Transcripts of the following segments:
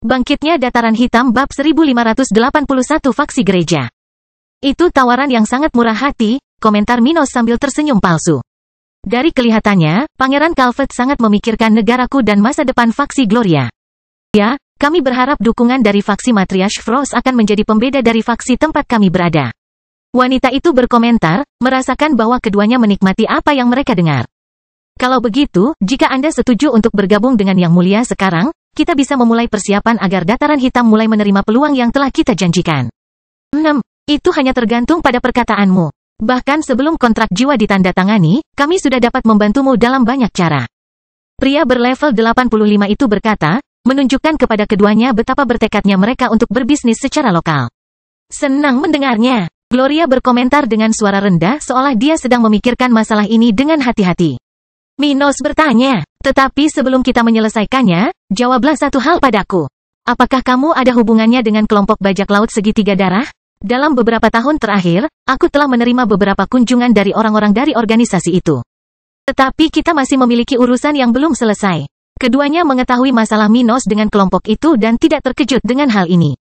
Bangkitnya Dataran Hitam bab 1581 Faksi Gereja. Itu tawaran yang sangat murah hati, komentar Minos sambil tersenyum palsu. Dari kelihatannya, Pangeran Calvet sangat memikirkan negaraku dan masa depan faksi Gloria. Ya, kami berharap dukungan dari faksi Matriarch Frost akan menjadi pembeda dari faksi tempat kami berada. Wanita itu berkomentar, merasakan bahwa keduanya menikmati apa yang mereka dengar. Kalau begitu, jika Anda setuju untuk bergabung dengan Yang Mulia sekarang, kita bisa memulai persiapan agar Dataran Hitam mulai menerima peluang yang telah kita janjikan. 6. Itu hanya tergantung pada perkataanmu. Bahkan sebelum kontrak jiwa ditandatangani, kami sudah dapat membantumu dalam banyak cara. Pria berlevel 85 itu berkata, menunjukkan kepada keduanya betapa bertekadnya mereka untuk berbisnis secara lokal. Senang mendengarnya. Gloria berkomentar dengan suara rendah seolah dia sedang memikirkan masalah ini dengan hati-hati. Minos bertanya, tetapi sebelum kita menyelesaikannya, jawablah satu hal padaku. Apakah kamu ada hubungannya dengan kelompok bajak laut segitiga darah? Dalam beberapa tahun terakhir, aku telah menerima beberapa kunjungan dari orang-orang dari organisasi itu. Tetapi kita masih memiliki urusan yang belum selesai. Keduanya mengetahui masalah Minos dengan kelompok itu dan tidak terkejut dengan hal ini.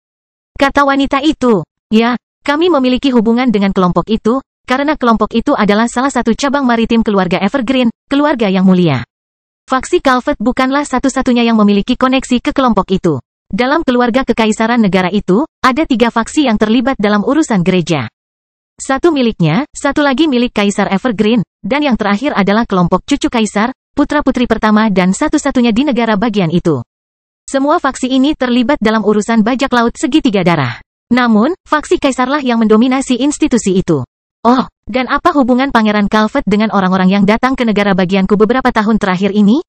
Kata wanita itu, ya, kami memiliki hubungan dengan kelompok itu, karena kelompok itu adalah salah satu cabang maritim keluarga Evergreen, keluarga yang mulia. Faksi Calvet bukanlah satu-satunya yang memiliki koneksi ke kelompok itu. Dalam keluarga kekaisaran negara itu, ada 3 faksi yang terlibat dalam urusan gereja. Satu miliknya, satu lagi milik Kaisar Evergreen, dan yang terakhir adalah kelompok cucu kaisar, putra-putri pertama dan satu-satunya di negara bagian itu. Semua faksi ini terlibat dalam urusan bajak laut segitiga darah. Namun, faksi kaisarlah yang mendominasi institusi itu. Oh, dan apa hubungan Pangeran Calvet dengan orang-orang yang datang ke negara bagianku beberapa tahun terakhir ini?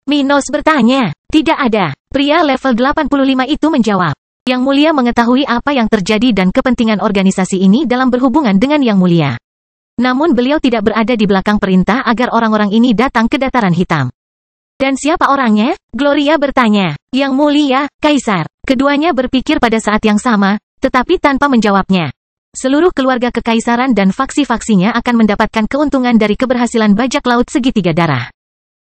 Minos bertanya. Tidak ada. Pria level 85 itu menjawab. Yang Mulia mengetahui apa yang terjadi dan kepentingan organisasi ini dalam berhubungan dengan Yang Mulia. Namun beliau tidak berada di belakang perintah agar orang-orang ini datang ke Dataran Hitam. Dan siapa orangnya? Gloria bertanya. Yang Mulia, Kaisar. Keduanya berpikir pada saat yang sama, tetapi tanpa menjawabnya. Seluruh keluarga kekaisaran dan faksi-faksinya akan mendapatkan keuntungan dari keberhasilan bajak laut segitiga darah.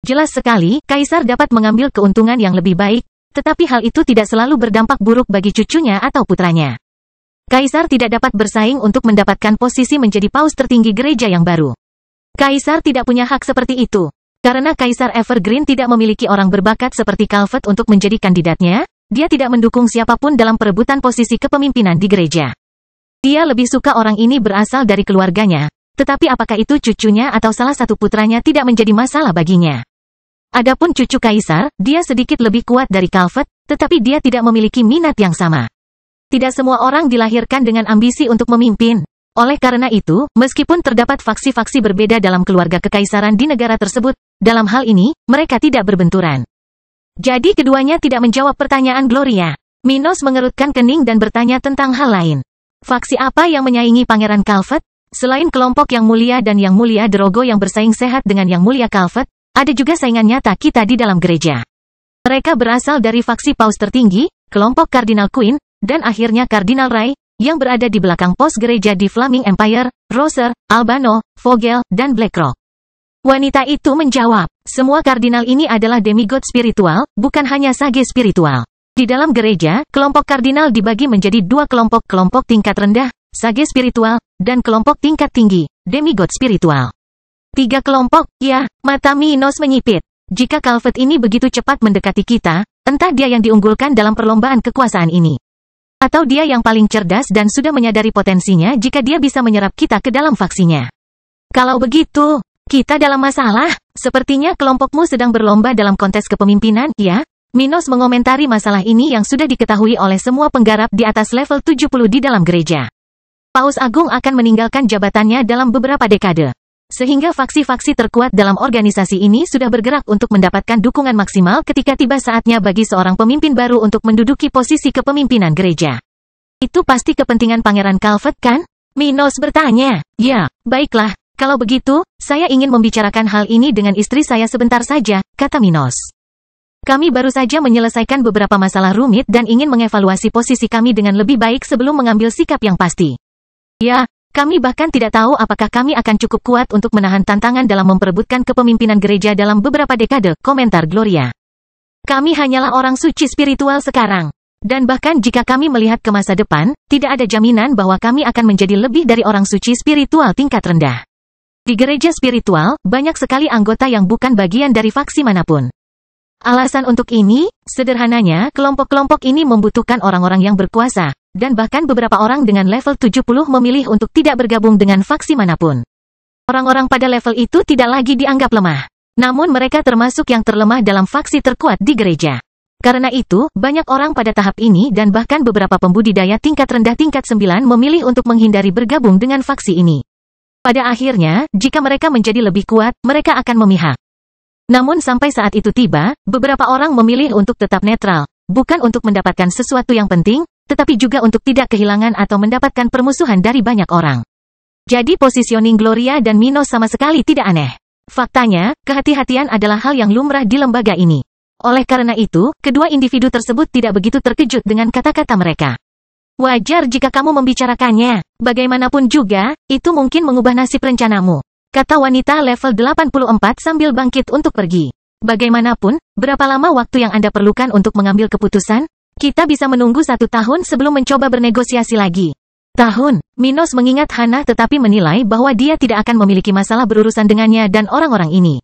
Jelas sekali, Kaisar dapat mengambil keuntungan yang lebih baik, tetapi hal itu tidak selalu berdampak buruk bagi cucunya atau putranya. Kaisar tidak dapat bersaing untuk mendapatkan posisi menjadi paus tertinggi gereja yang baru. Kaisar tidak punya hak seperti itu. Karena Kaisar Evergreen tidak memiliki orang berbakat seperti Calvet untuk menjadi kandidatnya, dia tidak mendukung siapapun dalam perebutan posisi kepemimpinan di gereja. Dia lebih suka orang ini berasal dari keluarganya, tetapi apakah itu cucunya atau salah satu putranya tidak menjadi masalah baginya. Adapun cucu Kaisar, dia sedikit lebih kuat dari Calvet, tetapi dia tidak memiliki minat yang sama. Tidak semua orang dilahirkan dengan ambisi untuk memimpin. Oleh karena itu, meskipun terdapat faksi-faksi berbeda dalam keluarga kekaisaran di negara tersebut, dalam hal ini, mereka tidak berbenturan. Jadi keduanya tidak menjawab pertanyaan Gloria. Minos mengerutkan kening dan bertanya tentang hal lain. Faksi apa yang menyaingi Pangeran Calvet? Selain kelompok Yang Mulia dan Yang Mulia Drogo yang bersaing sehat dengan Yang Mulia Calvet, ada juga saingan nyata kita di dalam gereja. Mereka berasal dari faksi paus tertinggi, kelompok Cardinal Queen, dan akhirnya Cardinal Ray, yang berada di belakang pos gereja di Flaming Empire, Roser, Albano, Vogel, dan Blackrock. Wanita itu menjawab, semua kardinal ini adalah demigod spiritual, bukan hanya sage spiritual. Di dalam gereja, kelompok kardinal dibagi menjadi 2 kelompok tingkat rendah, sage spiritual, dan kelompok tingkat tinggi, demigod spiritual. 3 kelompok, ya, mata Minos menyipit. Jika Calvet ini begitu cepat mendekati kita, entah dia yang diunggulkan dalam perlombaan kekuasaan ini. Atau dia yang paling cerdas dan sudah menyadari potensinya jika dia bisa menyerap kita ke dalam faksinya. Kalau begitu, kita dalam masalah. Sepertinya kelompokmu sedang berlomba dalam kontes kepemimpinan, ya? Minos mengomentari masalah ini yang sudah diketahui oleh semua penggarap di atas level 70 di dalam gereja. Paus Agung akan meninggalkan jabatannya dalam beberapa dekade. Sehingga faksi-faksi terkuat dalam organisasi ini sudah bergerak untuk mendapatkan dukungan maksimal ketika tiba saatnya bagi seorang pemimpin baru untuk menduduki posisi kepemimpinan gereja. Itu pasti kepentingan Pangeran Calvet, kan? Minos bertanya. Ya, baiklah, kalau begitu, saya ingin membicarakan hal ini dengan istri saya sebentar saja, kata Minos. Kami baru saja menyelesaikan beberapa masalah rumit dan ingin mengevaluasi posisi kami dengan lebih baik sebelum mengambil sikap yang pasti. Ya, kami bahkan tidak tahu apakah kami akan cukup kuat untuk menahan tantangan dalam memperebutkan kepemimpinan gereja dalam beberapa dekade, komentar Gloria. Kami hanyalah orang suci spiritual sekarang. Dan bahkan jika kami melihat ke masa depan, tidak ada jaminan bahwa kami akan menjadi lebih dari orang suci spiritual tingkat rendah. Di gereja spiritual, banyak sekali anggota yang bukan bagian dari faksi manapun. Alasan untuk ini, sederhananya, kelompok-kelompok ini membutuhkan orang-orang yang berkuasa, dan bahkan beberapa orang dengan level 70 memilih untuk tidak bergabung dengan faksi manapun. Orang-orang pada level itu tidak lagi dianggap lemah. Namun mereka termasuk yang terlemah dalam faksi terkuat di gereja. Karena itu, banyak orang pada tahap ini dan bahkan beberapa pembudidaya tingkat rendah tingkat 9 memilih untuk menghindari bergabung dengan faksi ini. Pada akhirnya, jika mereka menjadi lebih kuat, mereka akan memihak. Namun sampai saat itu tiba, beberapa orang memilih untuk tetap netral, bukan untuk mendapatkan sesuatu yang penting, tetapi juga untuk tidak kehilangan atau mendapatkan permusuhan dari banyak orang. Jadi positioning Gloria dan Minos sama sekali tidak aneh. Faktanya, kehati-hatian adalah hal yang lumrah di lembaga ini. Oleh karena itu, kedua individu tersebut tidak begitu terkejut dengan kata-kata mereka. Wajar jika kamu membicarakannya. Bagaimanapun juga, itu mungkin mengubah nasib rencanamu, kata wanita level 84 sambil bangkit untuk pergi. Bagaimanapun, berapa lama waktu yang Anda perlukan untuk mengambil keputusan? Kita bisa menunggu 1 tahun sebelum mencoba bernegosiasi lagi. Tahun, Minos mengingat Hana tetapi menilai bahwa dia tidak akan memiliki masalah berurusan dengannya dan orang-orang ini.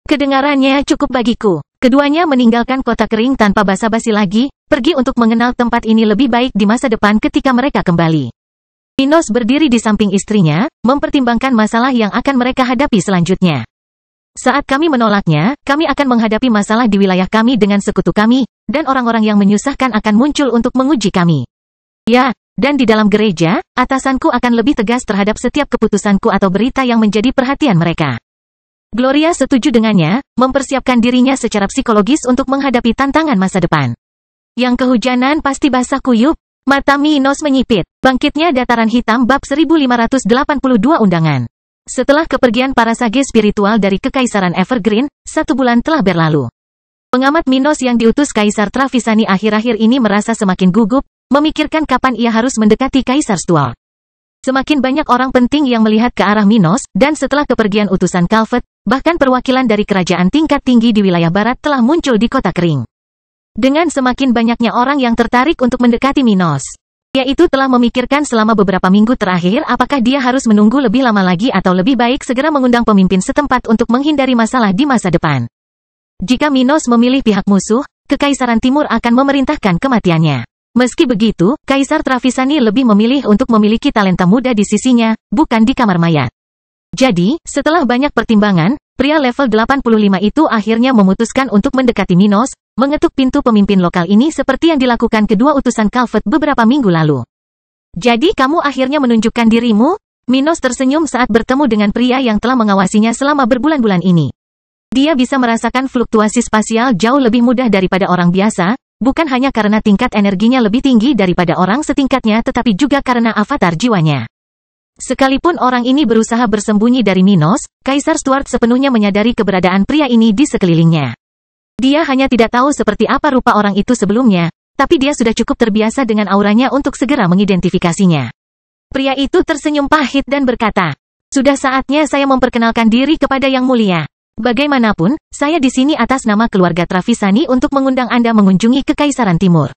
Kedengarannya cukup bagiku. Keduanya meninggalkan kota kering tanpa basa-basi lagi, pergi untuk mengenal tempat ini lebih baik di masa depan ketika mereka kembali. Minos berdiri di samping istrinya, mempertimbangkan masalah yang akan mereka hadapi selanjutnya. Saat kami menolaknya, kami akan menghadapi masalah di wilayah kami dengan sekutu kami, dan orang-orang yang menyusahkan akan muncul untuk menguji kami. Ya, dan di dalam gereja, atasanku akan lebih tegas terhadap setiap keputusanku atau berita yang menjadi perhatian mereka. Gloria setuju dengannya, mempersiapkan dirinya secara psikologis untuk menghadapi tantangan masa depan. Yang kehujanan pasti basah kuyup. Mata Minos menyipit. Bangkitnya dataran hitam bab 1582 undangan. Setelah kepergian para sage spiritual dari Kekaisaran Evergreen, 1 bulan telah berlalu. Pengamat Minos yang diutus Kaisar Travisani akhir-akhir ini merasa semakin gugup, memikirkan kapan ia harus mendekati Kaisar Stuart. Semakin banyak orang penting yang melihat ke arah Minos, dan setelah kepergian utusan Calvet, bahkan perwakilan dari kerajaan tingkat tinggi di wilayah barat telah muncul di kota kering. Dengan semakin banyaknya orang yang tertarik untuk mendekati Minos, ia itu telah memikirkan selama beberapa minggu terakhir apakah dia harus menunggu lebih lama lagi atau lebih baik segera mengundang pemimpin setempat untuk menghindari masalah di masa depan. Jika Minos memilih pihak musuh, Kekaisaran Timur akan memerintahkan kematiannya. Meski begitu, Kaisar Travisani lebih memilih untuk memiliki talenta muda di sisinya, bukan di kamar mayat. Jadi, setelah banyak pertimbangan, pria level 85 itu akhirnya memutuskan untuk mendekati Minos, mengetuk pintu pemimpin lokal ini seperti yang dilakukan kedua utusan Calvet beberapa minggu lalu. Jadi kamu akhirnya menunjukkan dirimu? Minos tersenyum saat bertemu dengan pria yang telah mengawasinya selama berbulan-bulan ini. Dia bisa merasakan fluktuasi spasial jauh lebih mudah daripada orang biasa, bukan hanya karena tingkat energinya lebih tinggi daripada orang setingkatnya tetapi juga karena avatar jiwanya. Sekalipun orang ini berusaha bersembunyi dari Minos, Kaisar Stuart sepenuhnya menyadari keberadaan pria ini di sekelilingnya. Dia hanya tidak tahu seperti apa rupa orang itu sebelumnya, tapi dia sudah cukup terbiasa dengan auranya untuk segera mengidentifikasinya. Pria itu tersenyum pahit dan berkata, "Sudah saatnya saya memperkenalkan diri kepada Yang Mulia. Bagaimanapun, saya di sini atas nama keluarga Travisani untuk mengundang Anda mengunjungi Kekaisaran Timur.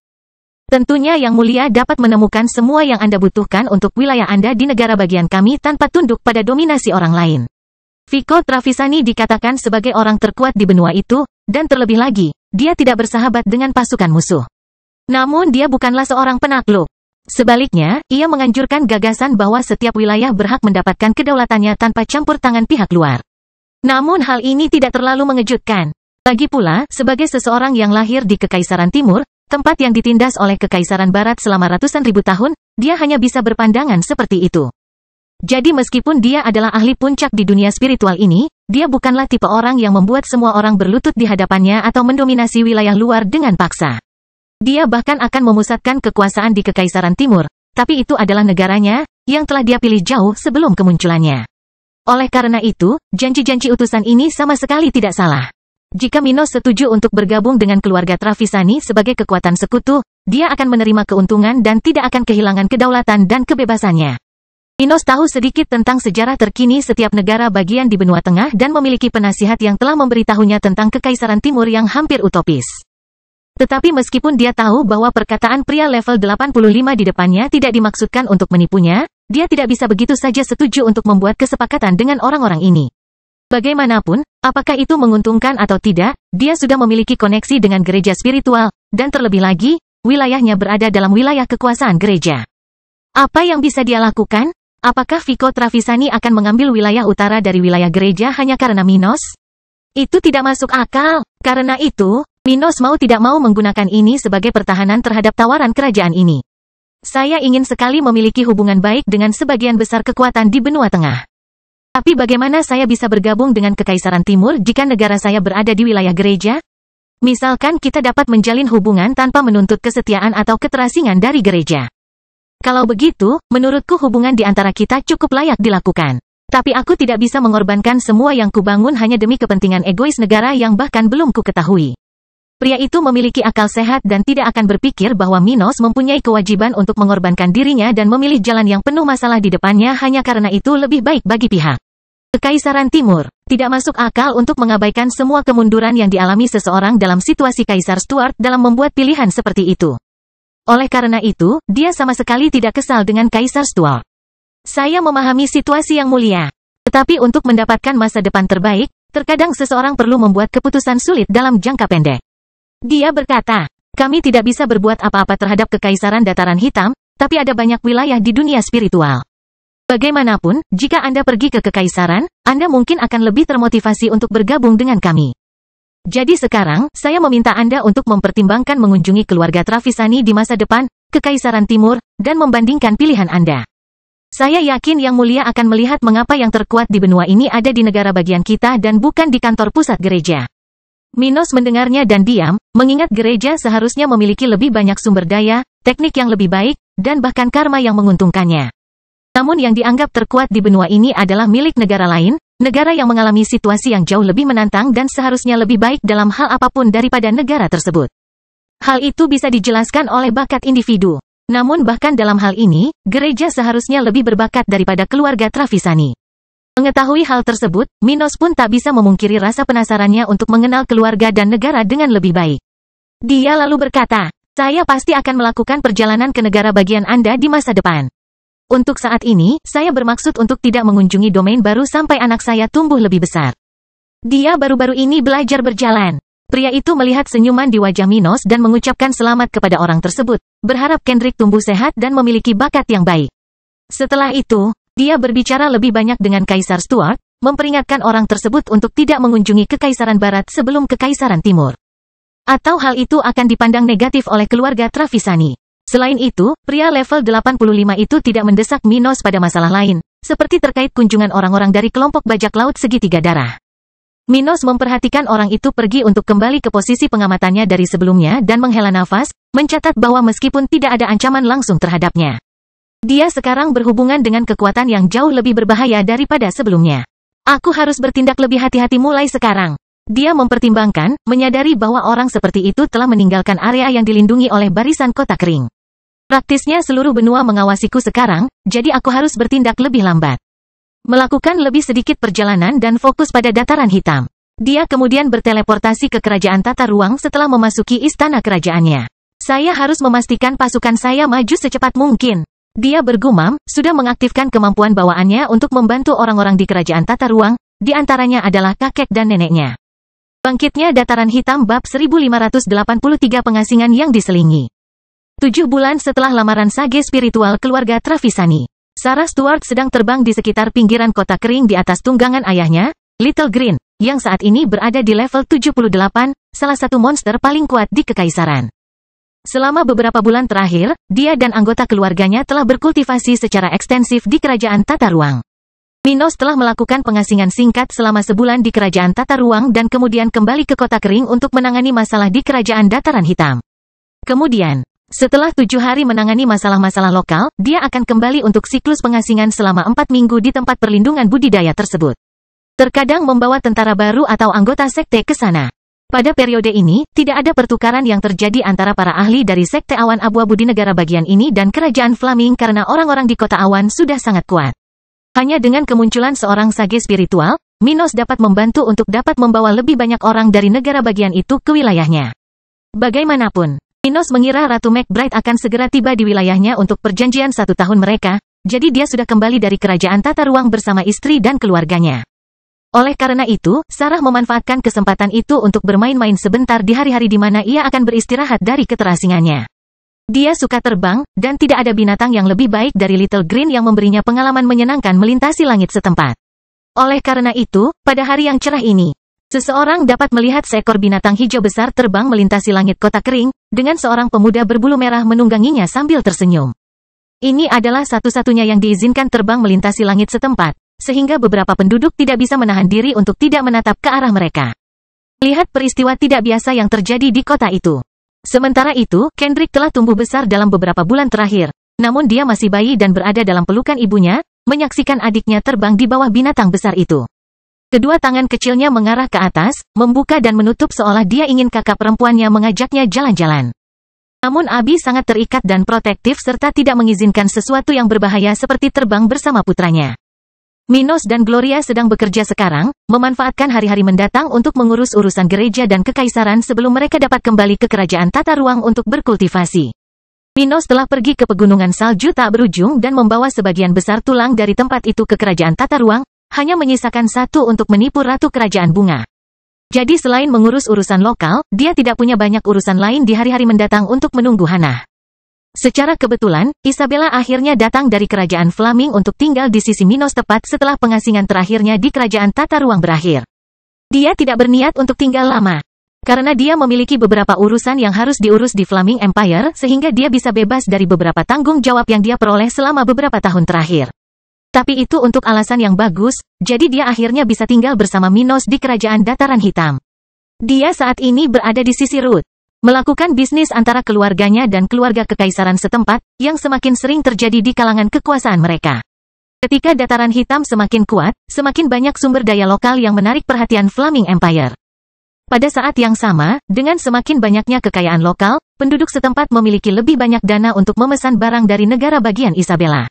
Tentunya Yang Mulia dapat menemukan semua yang Anda butuhkan untuk wilayah Anda di negara bagian kami tanpa tunduk pada dominasi orang lain." Vico Travisani dikatakan sebagai orang terkuat di benua itu, dan terlebih lagi, dia tidak bersahabat dengan pasukan musuh. Namun dia bukanlah seorang penakluk. Sebaliknya, ia menganjurkan gagasan bahwa setiap wilayah berhak mendapatkan kedaulatannya tanpa campur tangan pihak luar. Namun hal ini tidak terlalu mengejutkan. Lagi pula, sebagai seseorang yang lahir di Kekaisaran Timur, tempat yang ditindas oleh Kekaisaran Barat selama ratusan ribu tahun, dia hanya bisa berpandangan seperti itu. Jadi meskipun dia adalah ahli puncak di dunia spiritual ini, dia bukanlah tipe orang yang membuat semua orang berlutut di hadapannya atau mendominasi wilayah luar dengan paksa. Dia bahkan akan memusatkan kekuasaan di Kekaisaran Timur, tapi itu adalah negaranya, yang telah dia pilih jauh sebelum kemunculannya. Oleh karena itu, janji-janji utusan ini sama sekali tidak salah. Jika Minos setuju untuk bergabung dengan keluarga Travisani sebagai kekuatan sekutu, dia akan menerima keuntungan dan tidak akan kehilangan kedaulatan dan kebebasannya. Minos tahu sedikit tentang sejarah terkini setiap negara bagian di benua tengah dan memiliki penasihat yang telah memberitahunya tentang Kekaisaran Timur yang hampir utopis. Tetapi meskipun dia tahu bahwa perkataan pria level 85 di depannya tidak dimaksudkan untuk menipunya, dia tidak bisa begitu saja setuju untuk membuat kesepakatan dengan orang-orang ini. Bagaimanapun, apakah itu menguntungkan atau tidak, dia sudah memiliki koneksi dengan gereja spiritual, dan terlebih lagi, wilayahnya berada dalam wilayah kekuasaan gereja. Apa yang bisa dia lakukan? Apakah Vico Travisani akan mengambil wilayah utara dari wilayah gereja hanya karena Minos? Itu tidak masuk akal. Karena itu, Minos mau tidak mau menggunakan ini sebagai pertahanan terhadap tawaran kerajaan ini. Saya ingin sekali memiliki hubungan baik dengan sebagian besar kekuatan di benua tengah. Tapi bagaimana saya bisa bergabung dengan Kekaisaran Timur jika negara saya berada di wilayah gereja? Misalkan kita dapat menjalin hubungan tanpa menuntut kesetiaan atau keterasingan dari gereja. Kalau begitu, menurutku hubungan di antara kita cukup layak dilakukan. Tapi aku tidak bisa mengorbankan semua yang kubangun hanya demi kepentingan egois negara yang bahkan belum ku ketahui. Pria itu memiliki akal sehat dan tidak akan berpikir bahwa Minos mempunyai kewajiban untuk mengorbankan dirinya dan memilih jalan yang penuh masalah di depannya hanya karena itu lebih baik bagi pihak Kekaisaran Timur. Tidak masuk akal untuk mengabaikan semua kemunduran yang dialami seseorang dalam situasi Kaisar Stuart dalam membuat pilihan seperti itu. Oleh karena itu, dia sama sekali tidak kesal dengan Kaisar Stuart. Saya memahami situasi yang mulia. Tetapi untuk mendapatkan masa depan terbaik, terkadang seseorang perlu membuat keputusan sulit dalam jangka pendek. Dia berkata, kami tidak bisa berbuat apa-apa terhadap Kekaisaran Dataran Hitam, tapi ada banyak wilayah di dunia spiritual. Bagaimanapun, jika Anda pergi ke Kekaisaran, Anda mungkin akan lebih termotivasi untuk bergabung dengan kami. Jadi sekarang, saya meminta Anda untuk mempertimbangkan mengunjungi keluarga Travisani di masa depan, Kekaisaran Timur, dan membandingkan pilihan Anda. Saya yakin Yang Mulia akan melihat mengapa yang terkuat di benua ini ada di negara bagian kita dan bukan di kantor pusat gereja. Minos mendengarnya dan diam, mengingat gereja seharusnya memiliki lebih banyak sumber daya, teknik yang lebih baik, dan bahkan karma yang menguntungkannya. Namun yang dianggap terkuat di benua ini adalah milik negara lain, negara yang mengalami situasi yang jauh lebih menantang dan seharusnya lebih baik dalam hal apapun daripada negara tersebut. Hal itu bisa dijelaskan oleh bakat individu. Namun bahkan dalam hal ini, gereja seharusnya lebih berbakat daripada keluarga Travisani. Mengetahui hal tersebut, Minos pun tak bisa memungkiri rasa penasarannya untuk mengenal keluarga dan negara dengan lebih baik. Dia lalu berkata, saya pasti akan melakukan perjalanan ke negara bagian Anda di masa depan. Untuk saat ini, saya bermaksud untuk tidak mengunjungi domain baru sampai anak saya tumbuh lebih besar. Dia baru-baru ini belajar berjalan. Pria itu melihat senyuman di wajah Minos dan mengucapkan selamat kepada orang tersebut, berharap Kendrick tumbuh sehat dan memiliki bakat yang baik. Setelah itu, dia berbicara lebih banyak dengan Kaisar Stuart, memperingatkan orang tersebut untuk tidak mengunjungi Kekaisaran Barat sebelum Kekaisaran Timur. Atau hal itu akan dipandang negatif oleh keluarga Travisani. Selain itu, pria level 85 itu tidak mendesak Minos pada masalah lain, seperti terkait kunjungan orang-orang dari kelompok bajak laut segitiga darah. Minos memperhatikan orang itu pergi untuk kembali ke posisi pengamatannya dari sebelumnya dan menghela nafas, mencatat bahwa meskipun tidak ada ancaman langsung terhadapnya, dia sekarang berhubungan dengan kekuatan yang jauh lebih berbahaya daripada sebelumnya. Aku harus bertindak lebih hati-hati mulai sekarang. Dia mempertimbangkan, menyadari bahwa orang seperti itu telah meninggalkan area yang dilindungi oleh barisan kota kering. Praktisnya seluruh benua mengawasiku sekarang, jadi aku harus bertindak lebih lambat. Melakukan lebih sedikit perjalanan dan fokus pada dataran hitam. Dia kemudian berteleportasi ke kerajaan tata ruang setelah memasuki istana kerajaannya. Saya harus memastikan pasukan saya maju secepat mungkin. Dia bergumam, sudah mengaktifkan kemampuan bawaannya untuk membantu orang-orang di kerajaan tata ruang, di antaranya adalah kakek dan neneknya. Bangkitnya dataran hitam bab 1583 pengasingan yang diselingi. 7 bulan setelah lamaran sage spiritual keluarga Travisani, Sarah Stuart sedang terbang di sekitar pinggiran kota kering di atas tunggangan ayahnya, Little Green, yang saat ini berada di level 78, salah satu monster paling kuat di Kekaisaran. Selama beberapa bulan terakhir, dia dan anggota keluarganya telah berkultivasi secara ekstensif di kerajaan tata ruang. Minos telah melakukan pengasingan singkat selama sebulan di kerajaan tata ruang dan kemudian kembali ke kota kering untuk menangani masalah di kerajaan dataran hitam. Kemudian, setelah 7 hari menangani masalah-masalah lokal, dia akan kembali untuk siklus pengasingan selama 4 minggu di tempat perlindungan budidaya tersebut. Terkadang membawa tentara baru atau anggota sekte ke sana. Pada periode ini, tidak ada pertukaran yang terjadi antara para ahli dari sekte awan abu-abu di negara bagian ini dan kerajaan Flaming karena orang-orang di kota awan sudah sangat kuat. Hanya dengan kemunculan seorang sage spiritual, Minos dapat membantu untuk dapat membawa lebih banyak orang dari negara bagian itu ke wilayahnya. Bagaimanapun, Minos mengira Ratu McBride akan segera tiba di wilayahnya untuk perjanjian 1 tahun mereka, jadi dia sudah kembali dari kerajaan tata ruang bersama istri dan keluarganya. Oleh karena itu, Sarah memanfaatkan kesempatan itu untuk bermain-main sebentar di hari-hari di mana ia akan beristirahat dari keterasingannya. Dia suka terbang, dan tidak ada binatang yang lebih baik dari Little Green yang memberinya pengalaman menyenangkan melintasi langit setempat. Oleh karena itu, pada hari yang cerah ini, seseorang dapat melihat seekor binatang hijau besar terbang melintasi langit kota kering, dengan seorang pemuda berbulu merah menungganginya sambil tersenyum. Ini adalah satu-satunya yang diizinkan terbang melintasi langit setempat, sehingga beberapa penduduk tidak bisa menahan diri untuk tidak menatap ke arah mereka. Lihat peristiwa tidak biasa yang terjadi di kota itu. Sementara itu, Kendrick telah tumbuh besar dalam beberapa bulan terakhir, namun dia masih bayi dan berada dalam pelukan ibunya, menyaksikan adiknya terbang di bawah binatang besar itu. Kedua tangan kecilnya mengarah ke atas, membuka dan menutup seolah dia ingin kakak perempuannya mengajaknya jalan-jalan. Namun Abby sangat terikat dan protektif serta tidak mengizinkan sesuatu yang berbahaya seperti terbang bersama putranya. Minos dan Gloria sedang bekerja sekarang, memanfaatkan hari-hari mendatang untuk mengurus urusan gereja dan kekaisaran sebelum mereka dapat kembali ke kerajaan tata ruang untuk berkultivasi. Minos telah pergi ke pegunungan salju tak berujung dan membawa sebagian besar tulang dari tempat itu ke kerajaan tata ruang, hanya menyisakan satu untuk menipu Ratu Kerajaan Bunga. Jadi selain mengurus urusan lokal, dia tidak punya banyak urusan lain di hari-hari mendatang untuk menunggu Hannah. Secara kebetulan, Isabella akhirnya datang dari kerajaan Flaming untuk tinggal di sisi Minos tepat setelah pengasingan terakhirnya di kerajaan tata ruang berakhir. Dia tidak berniat untuk tinggal lama, karena dia memiliki beberapa urusan yang harus diurus di Flaming Empire sehingga dia bisa bebas dari beberapa tanggung jawab yang dia peroleh selama beberapa tahun terakhir. Tapi itu untuk alasan yang bagus, jadi dia akhirnya bisa tinggal bersama Minos di kerajaan Dataran Hitam. Dia saat ini berada di sisi Ruth, melakukan bisnis antara keluarganya dan keluarga kekaisaran setempat, yang semakin sering terjadi di kalangan kekuasaan mereka. Ketika Dataran Hitam semakin kuat, semakin banyak sumber daya lokal yang menarik perhatian Flaming Empire. Pada saat yang sama, dengan semakin banyaknya kekayaan lokal, penduduk setempat memiliki lebih banyak dana untuk memesan barang dari negara bagian Isabella.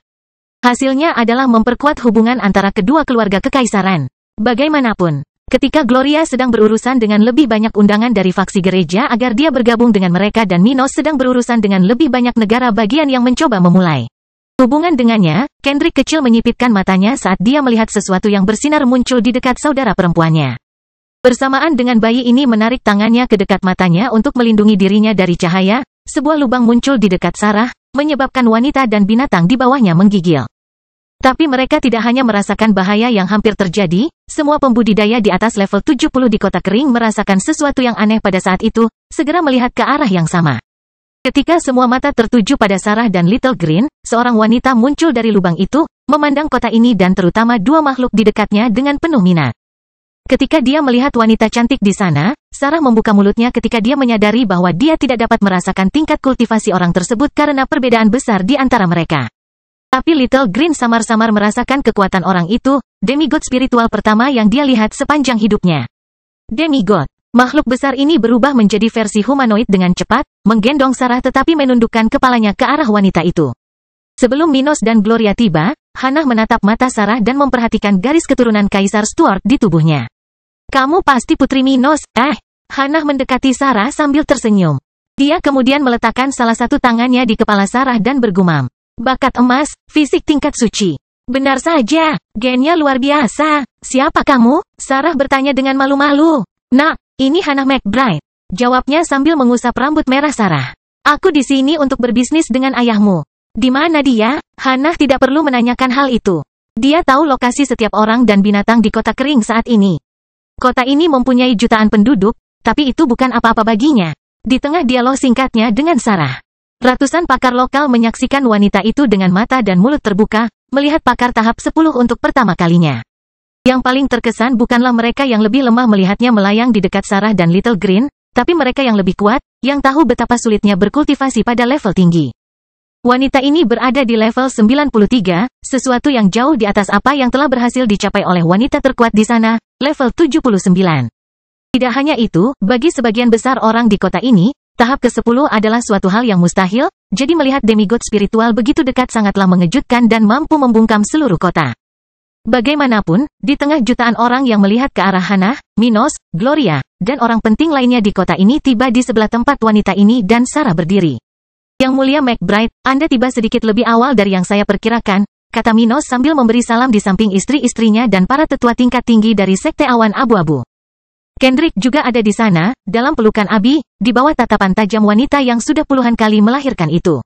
Hasilnya adalah memperkuat hubungan antara kedua keluarga kekaisaran. Bagaimanapun, ketika Gloria sedang berurusan dengan lebih banyak undangan dari faksi gereja agar dia bergabung dengan mereka dan Minos sedang berurusan dengan lebih banyak negara bagian yang mencoba memulai hubungan dengannya, Kendrick kecil menyipitkan matanya saat dia melihat sesuatu yang bersinar muncul di dekat saudara perempuannya. Bersamaan dengan bayi ini menarik tangannya ke dekat matanya untuk melindungi dirinya dari cahaya, sebuah lubang muncul di dekat Sarah, menyebabkan wanita dan binatang di bawahnya menggigil. Tapi mereka tidak hanya merasakan bahaya yang hampir terjadi, semua pembudidaya di atas level 70 di kota kering merasakan sesuatu yang aneh pada saat itu, segera melihat ke arah yang sama. Ketika semua mata tertuju pada Sarah dan Little Green, seorang wanita muncul dari lubang itu, memandang kota ini dan terutama dua makhluk di dekatnya dengan penuh minat. Ketika dia melihat wanita cantik di sana, Sarah membuka mulutnya ketika dia menyadari bahwa dia tidak dapat merasakan tingkat kultivasi orang tersebut karena perbedaan besar di antara mereka. Tapi Little Green samar-samar merasakan kekuatan orang itu, demigod spiritual pertama yang dia lihat sepanjang hidupnya. Demigod. Makhluk besar ini berubah menjadi versi humanoid dengan cepat, menggendong Sarah tetapi menundukkan kepalanya ke arah wanita itu. Sebelum Minos dan Gloria tiba, Hannah menatap mata Sarah dan memperhatikan garis keturunan Kaisar Stuart di tubuhnya. Kamu pasti putri Minos, Hannah mendekati Sarah sambil tersenyum. Dia kemudian meletakkan salah satu tangannya di kepala Sarah dan bergumam. Bakat emas, fisik tingkat suci. Benar saja, gennya luar biasa. Siapa kamu? Sarah bertanya dengan malu-malu. Nak, ini Hannah McBride. Jawabnya sambil mengusap rambut merah Sarah. Aku di sini untuk berbisnis dengan ayahmu. Di mana dia? Hannah tidak perlu menanyakan hal itu. Dia tahu lokasi setiap orang dan binatang di kota kering saat ini. Kota ini mempunyai jutaan penduduk, tapi itu bukan apa-apa baginya. Di tengah dialog singkatnya dengan Sarah, ratusan pakar lokal menyaksikan wanita itu dengan mata dan mulut terbuka, melihat pakar tahap 10 untuk pertama kalinya. Yang paling terkesan bukanlah mereka yang lebih lemah melihatnya melayang di dekat Sarah dan Little Green, tapi mereka yang lebih kuat, yang tahu betapa sulitnya berkultivasi pada level tinggi. Wanita ini berada di level 93, sesuatu yang jauh di atas apa yang telah berhasil dicapai oleh wanita terkuat di sana, level 79. Tidak hanya itu, bagi sebagian besar orang di kota ini, tahap ke-10 adalah suatu hal yang mustahil, jadi melihat demigod spiritual begitu dekat sangatlah mengejutkan dan mampu membungkam seluruh kota. Bagaimanapun, di tengah jutaan orang yang melihat ke arah Hannah, Minos, Gloria, dan orang penting lainnya di kota ini tiba di sebelah tempat wanita ini dan Sarah berdiri. Yang mulia McBride, Anda tiba sedikit lebih awal dari yang saya perkirakan, kata Minos sambil memberi salam di samping istri-istrinya dan para tetua tingkat tinggi dari Sekte Awan Abu-Abu. Kendrick juga ada di sana, dalam pelukan Abi, di bawah tatapan tajam wanita yang sudah puluhan kali melahirkan itu.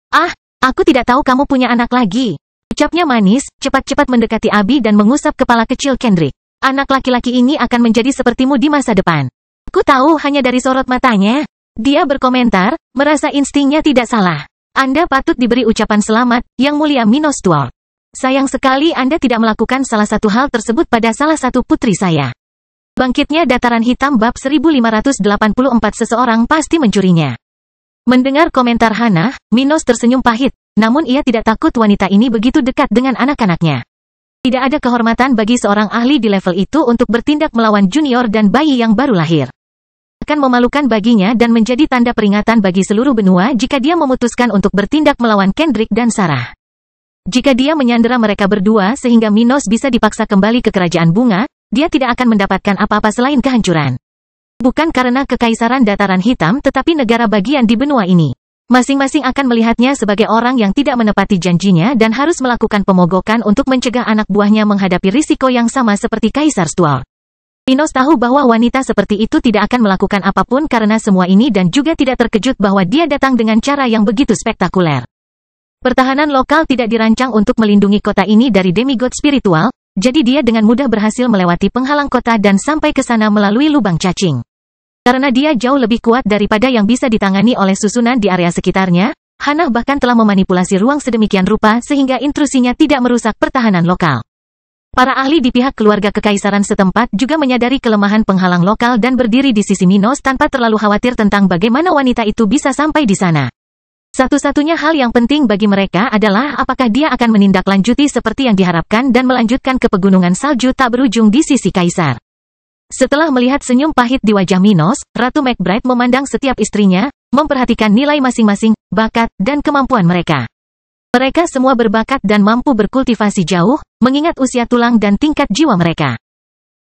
Ah, aku tidak tahu kamu punya anak lagi. Ucapnya manis, cepat-cepat mendekati Abi dan mengusap kepala kecil Kendrick. Anak laki-laki ini akan menjadi sepertimu di masa depan. Aku tahu hanya dari sorot matanya. Dia berkomentar, merasa instingnya tidak salah. Anda patut diberi ucapan selamat, Yang Mulia Minos Dwarf. Sayang sekali Anda tidak melakukan salah satu hal tersebut pada salah satu putri saya. Bangkitnya dataran hitam bab 1584 seseorang pasti mencurinya. Mendengar komentar Hannah, Minos tersenyum pahit, namun ia tidak takut wanita ini begitu dekat dengan anak-anaknya. Tidak ada kehormatan bagi seorang ahli di level itu untuk bertindak melawan junior dan bayi yang baru lahir. Akan memalukan baginya dan menjadi tanda peringatan bagi seluruh benua jika dia memutuskan untuk bertindak melawan Kendrick dan Sarah. Jika dia menyandera mereka berdua sehingga Minos bisa dipaksa kembali ke kerajaan bunga, dia tidak akan mendapatkan apa-apa selain kehancuran. Bukan karena kekaisaran dataran hitam tetapi negara bagian di benua ini. Masing-masing akan melihatnya sebagai orang yang tidak menepati janjinya dan harus melakukan pemogokan untuk mencegah anak buahnya menghadapi risiko yang sama seperti Kaisar Stuart. Minos tahu bahwa wanita seperti itu tidak akan melakukan apapun karena semua ini dan juga tidak terkejut bahwa dia datang dengan cara yang begitu spektakuler. Pertahanan lokal tidak dirancang untuk melindungi kota ini dari demigod spiritual, jadi dia dengan mudah berhasil melewati penghalang kota dan sampai ke sana melalui lubang cacing. Karena dia jauh lebih kuat daripada yang bisa ditangani oleh susunan di area sekitarnya, Hannah bahkan telah memanipulasi ruang sedemikian rupa sehingga intrusinya tidak merusak pertahanan lokal. Para ahli di pihak keluarga kekaisaran setempat juga menyadari kelemahan penghalang lokal dan berdiri di sisi Minos tanpa terlalu khawatir tentang bagaimana wanita itu bisa sampai di sana. Satu-satunya hal yang penting bagi mereka adalah apakah dia akan menindaklanjuti seperti yang diharapkan dan melanjutkan ke pegunungan salju tak berujung di sisi kaisar. Setelah melihat senyum pahit di wajah Minos, Ratu McBride memandang setiap istrinya, memperhatikan nilai masing-masing, bakat, dan kemampuan mereka. Mereka semua berbakat dan mampu berkultivasi jauh, mengingat usia tulang dan tingkat jiwa mereka.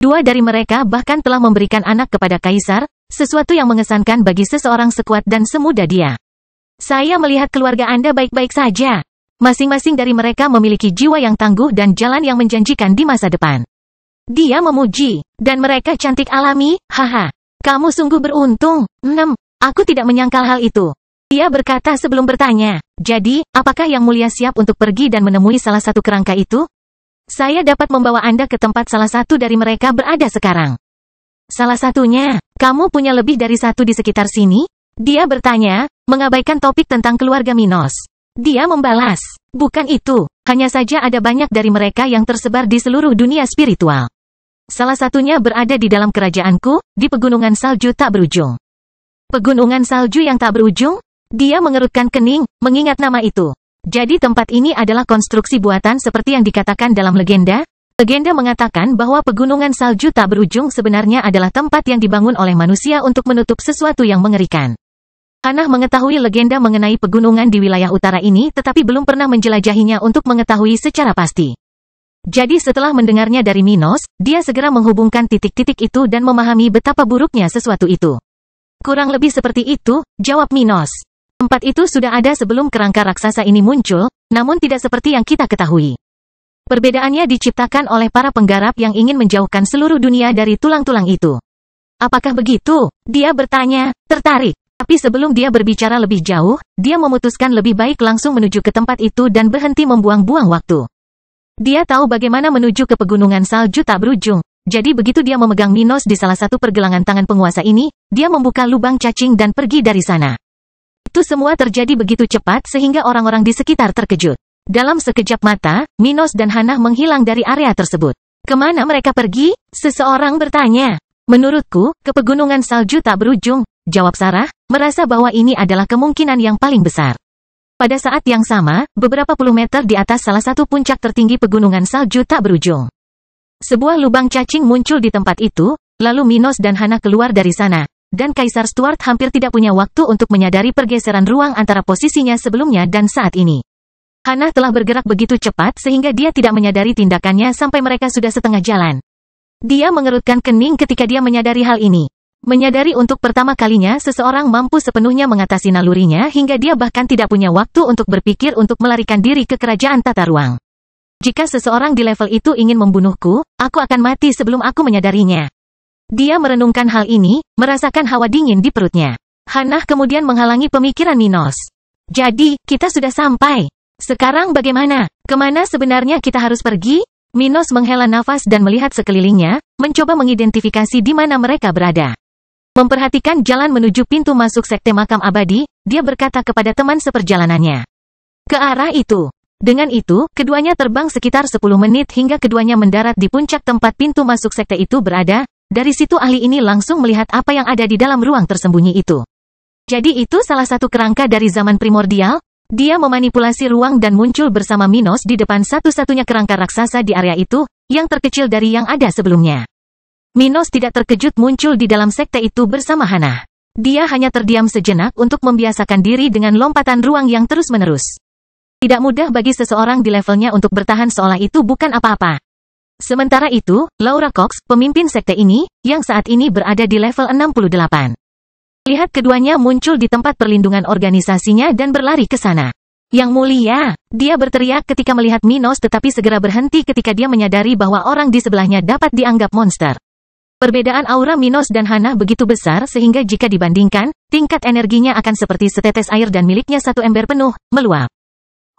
Dua dari mereka bahkan telah memberikan anak kepada kaisar, sesuatu yang mengesankan bagi seseorang sekuat dan semuda dia. Saya melihat keluarga Anda baik-baik saja. Masing-masing dari mereka memiliki jiwa yang tangguh dan jalan yang menjanjikan di masa depan. Dia memuji, dan mereka cantik alami, haha. Kamu sungguh beruntung. Aku tidak menyangkal hal itu. Dia berkata sebelum bertanya, jadi, apakah Yang Mulia siap untuk pergi dan menemui salah satu kerangka itu? Saya dapat membawa Anda ke tempat salah satu dari mereka berada sekarang. Salah satunya, kamu punya lebih dari satu di sekitar sini? Dia bertanya, mengabaikan topik tentang keluarga Minos. Dia membalas, bukan itu, hanya saja ada banyak dari mereka yang tersebar di seluruh dunia spiritual. Salah satunya berada di dalam kerajaanku, di pegunungan salju tak berujung. Pegunungan salju yang tak berujung? Dia mengerutkan kening, mengingat nama itu. Jadi tempat ini adalah konstruksi buatan seperti yang dikatakan dalam legenda? Legenda mengatakan bahwa pegunungan salju tak berujung sebenarnya adalah tempat yang dibangun oleh manusia untuk menutup sesuatu yang mengerikan. Hannah mengetahui legenda mengenai pegunungan di wilayah utara ini tetapi belum pernah menjelajahinya untuk mengetahui secara pasti. Jadi setelah mendengarnya dari Minos, dia segera menghubungkan titik-titik itu dan memahami betapa buruknya sesuatu itu. Kurang lebih seperti itu, jawab Minos. Tempat itu sudah ada sebelum kerangka raksasa ini muncul, namun tidak seperti yang kita ketahui. Perbedaannya diciptakan oleh para penggarap yang ingin menjauhkan seluruh dunia dari tulang-tulang itu. Apakah begitu? Dia bertanya, tertarik. Tapi sebelum dia berbicara lebih jauh, dia memutuskan lebih baik langsung menuju ke tempat itu dan berhenti membuang-buang waktu. Dia tahu bagaimana menuju ke pegunungan salju tak berujung. Jadi begitu dia memegang Minos di salah satu pergelangan tangan penguasa ini, dia membuka lubang cacing dan pergi dari sana. Itu semua terjadi begitu cepat sehingga orang-orang di sekitar terkejut. Dalam sekejap mata, Minos dan Hannah menghilang dari area tersebut. Kemana mereka pergi? Seseorang bertanya. Menurutku, ke pegunungan salju tak berujung, jawab Sarah, merasa bahwa ini adalah kemungkinan yang paling besar. Pada saat yang sama, beberapa puluh meter di atas salah satu puncak tertinggi pegunungan salju tak berujung. Sebuah lubang cacing muncul di tempat itu, lalu Minos dan Hannah keluar dari sana, dan Kaisar Stuart hampir tidak punya waktu untuk menyadari pergeseran ruang antara posisinya sebelumnya dan saat ini. Hana telah bergerak begitu cepat sehingga dia tidak menyadari tindakannya sampai mereka sudah setengah jalan. Dia mengerutkan kening ketika dia menyadari hal ini. Menyadari untuk pertama kalinya seseorang mampu sepenuhnya mengatasi nalurinya hingga dia bahkan tidak punya waktu untuk berpikir untuk melarikan diri ke kerajaan tata ruang. Jika seseorang di level itu ingin membunuhku, aku akan mati sebelum aku menyadarinya. Dia merenungkan hal ini, merasakan hawa dingin di perutnya. Hana kemudian menghalangi pemikiran Minos. Jadi, kita sudah sampai. Sekarang bagaimana? Kemana sebenarnya kita harus pergi? Minos menghela nafas dan melihat sekelilingnya, mencoba mengidentifikasi di mana mereka berada. Memperhatikan jalan menuju pintu masuk sekte makam abadi, dia berkata kepada teman seperjalanannya. Ke arah itu. Dengan itu, keduanya terbang sekitar 10 menit hingga keduanya mendarat di puncak tempat pintu masuk sekte itu berada. Dari situ ahli ini langsung melihat apa yang ada di dalam ruang tersembunyi itu. Jadi itu salah satu kerangka dari zaman primordial? Dia memanipulasi ruang dan muncul bersama Minos di depan satu-satunya kerangka raksasa di area itu, yang terkecil dari yang ada sebelumnya. Minos tidak terkejut muncul di dalam sekte itu bersama Hana. Dia hanya terdiam sejenak untuk membiasakan diri dengan lompatan ruang yang terus-menerus. Tidak mudah bagi seseorang di levelnya untuk bertahan seolah itu bukan apa-apa. Sementara itu, Laura Cox, pemimpin sekte ini, yang saat ini berada di level 68. Lihat keduanya muncul di tempat perlindungan organisasinya dan berlari ke sana. Yang mulia, dia berteriak ketika melihat Minos tetapi segera berhenti ketika dia menyadari bahwa orang di sebelahnya dapat dianggap monster. Perbedaan aura Minos dan Hana begitu besar sehingga jika dibandingkan, tingkat energinya akan seperti setetes air dan miliknya satu ember penuh, meluap.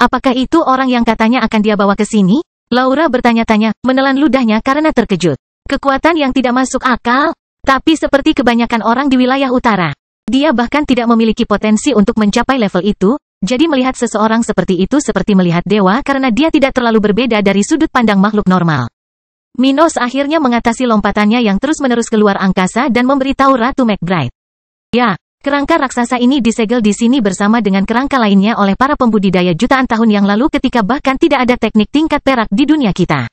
Apakah itu orang yang katanya akan dia bawa ke sini? Laura bertanya-tanya, menelan ludahnya karena terkejut. Kekuatan yang tidak masuk akal. Tapi seperti kebanyakan orang di wilayah utara, dia bahkan tidak memiliki potensi untuk mencapai level itu, jadi melihat seseorang seperti itu seperti melihat dewa karena dia tidak terlalu berbeda dari sudut pandang makhluk normal. Minos akhirnya mengatasi lompatannya yang terus-menerus keluar angkasa dan memberitahu Ratu McBride. Ya, kerangka raksasa ini disegel di sini bersama dengan kerangka lainnya oleh para pembudidaya jutaan tahun yang lalu ketika bahkan tidak ada teknik tingkat perak di dunia kita.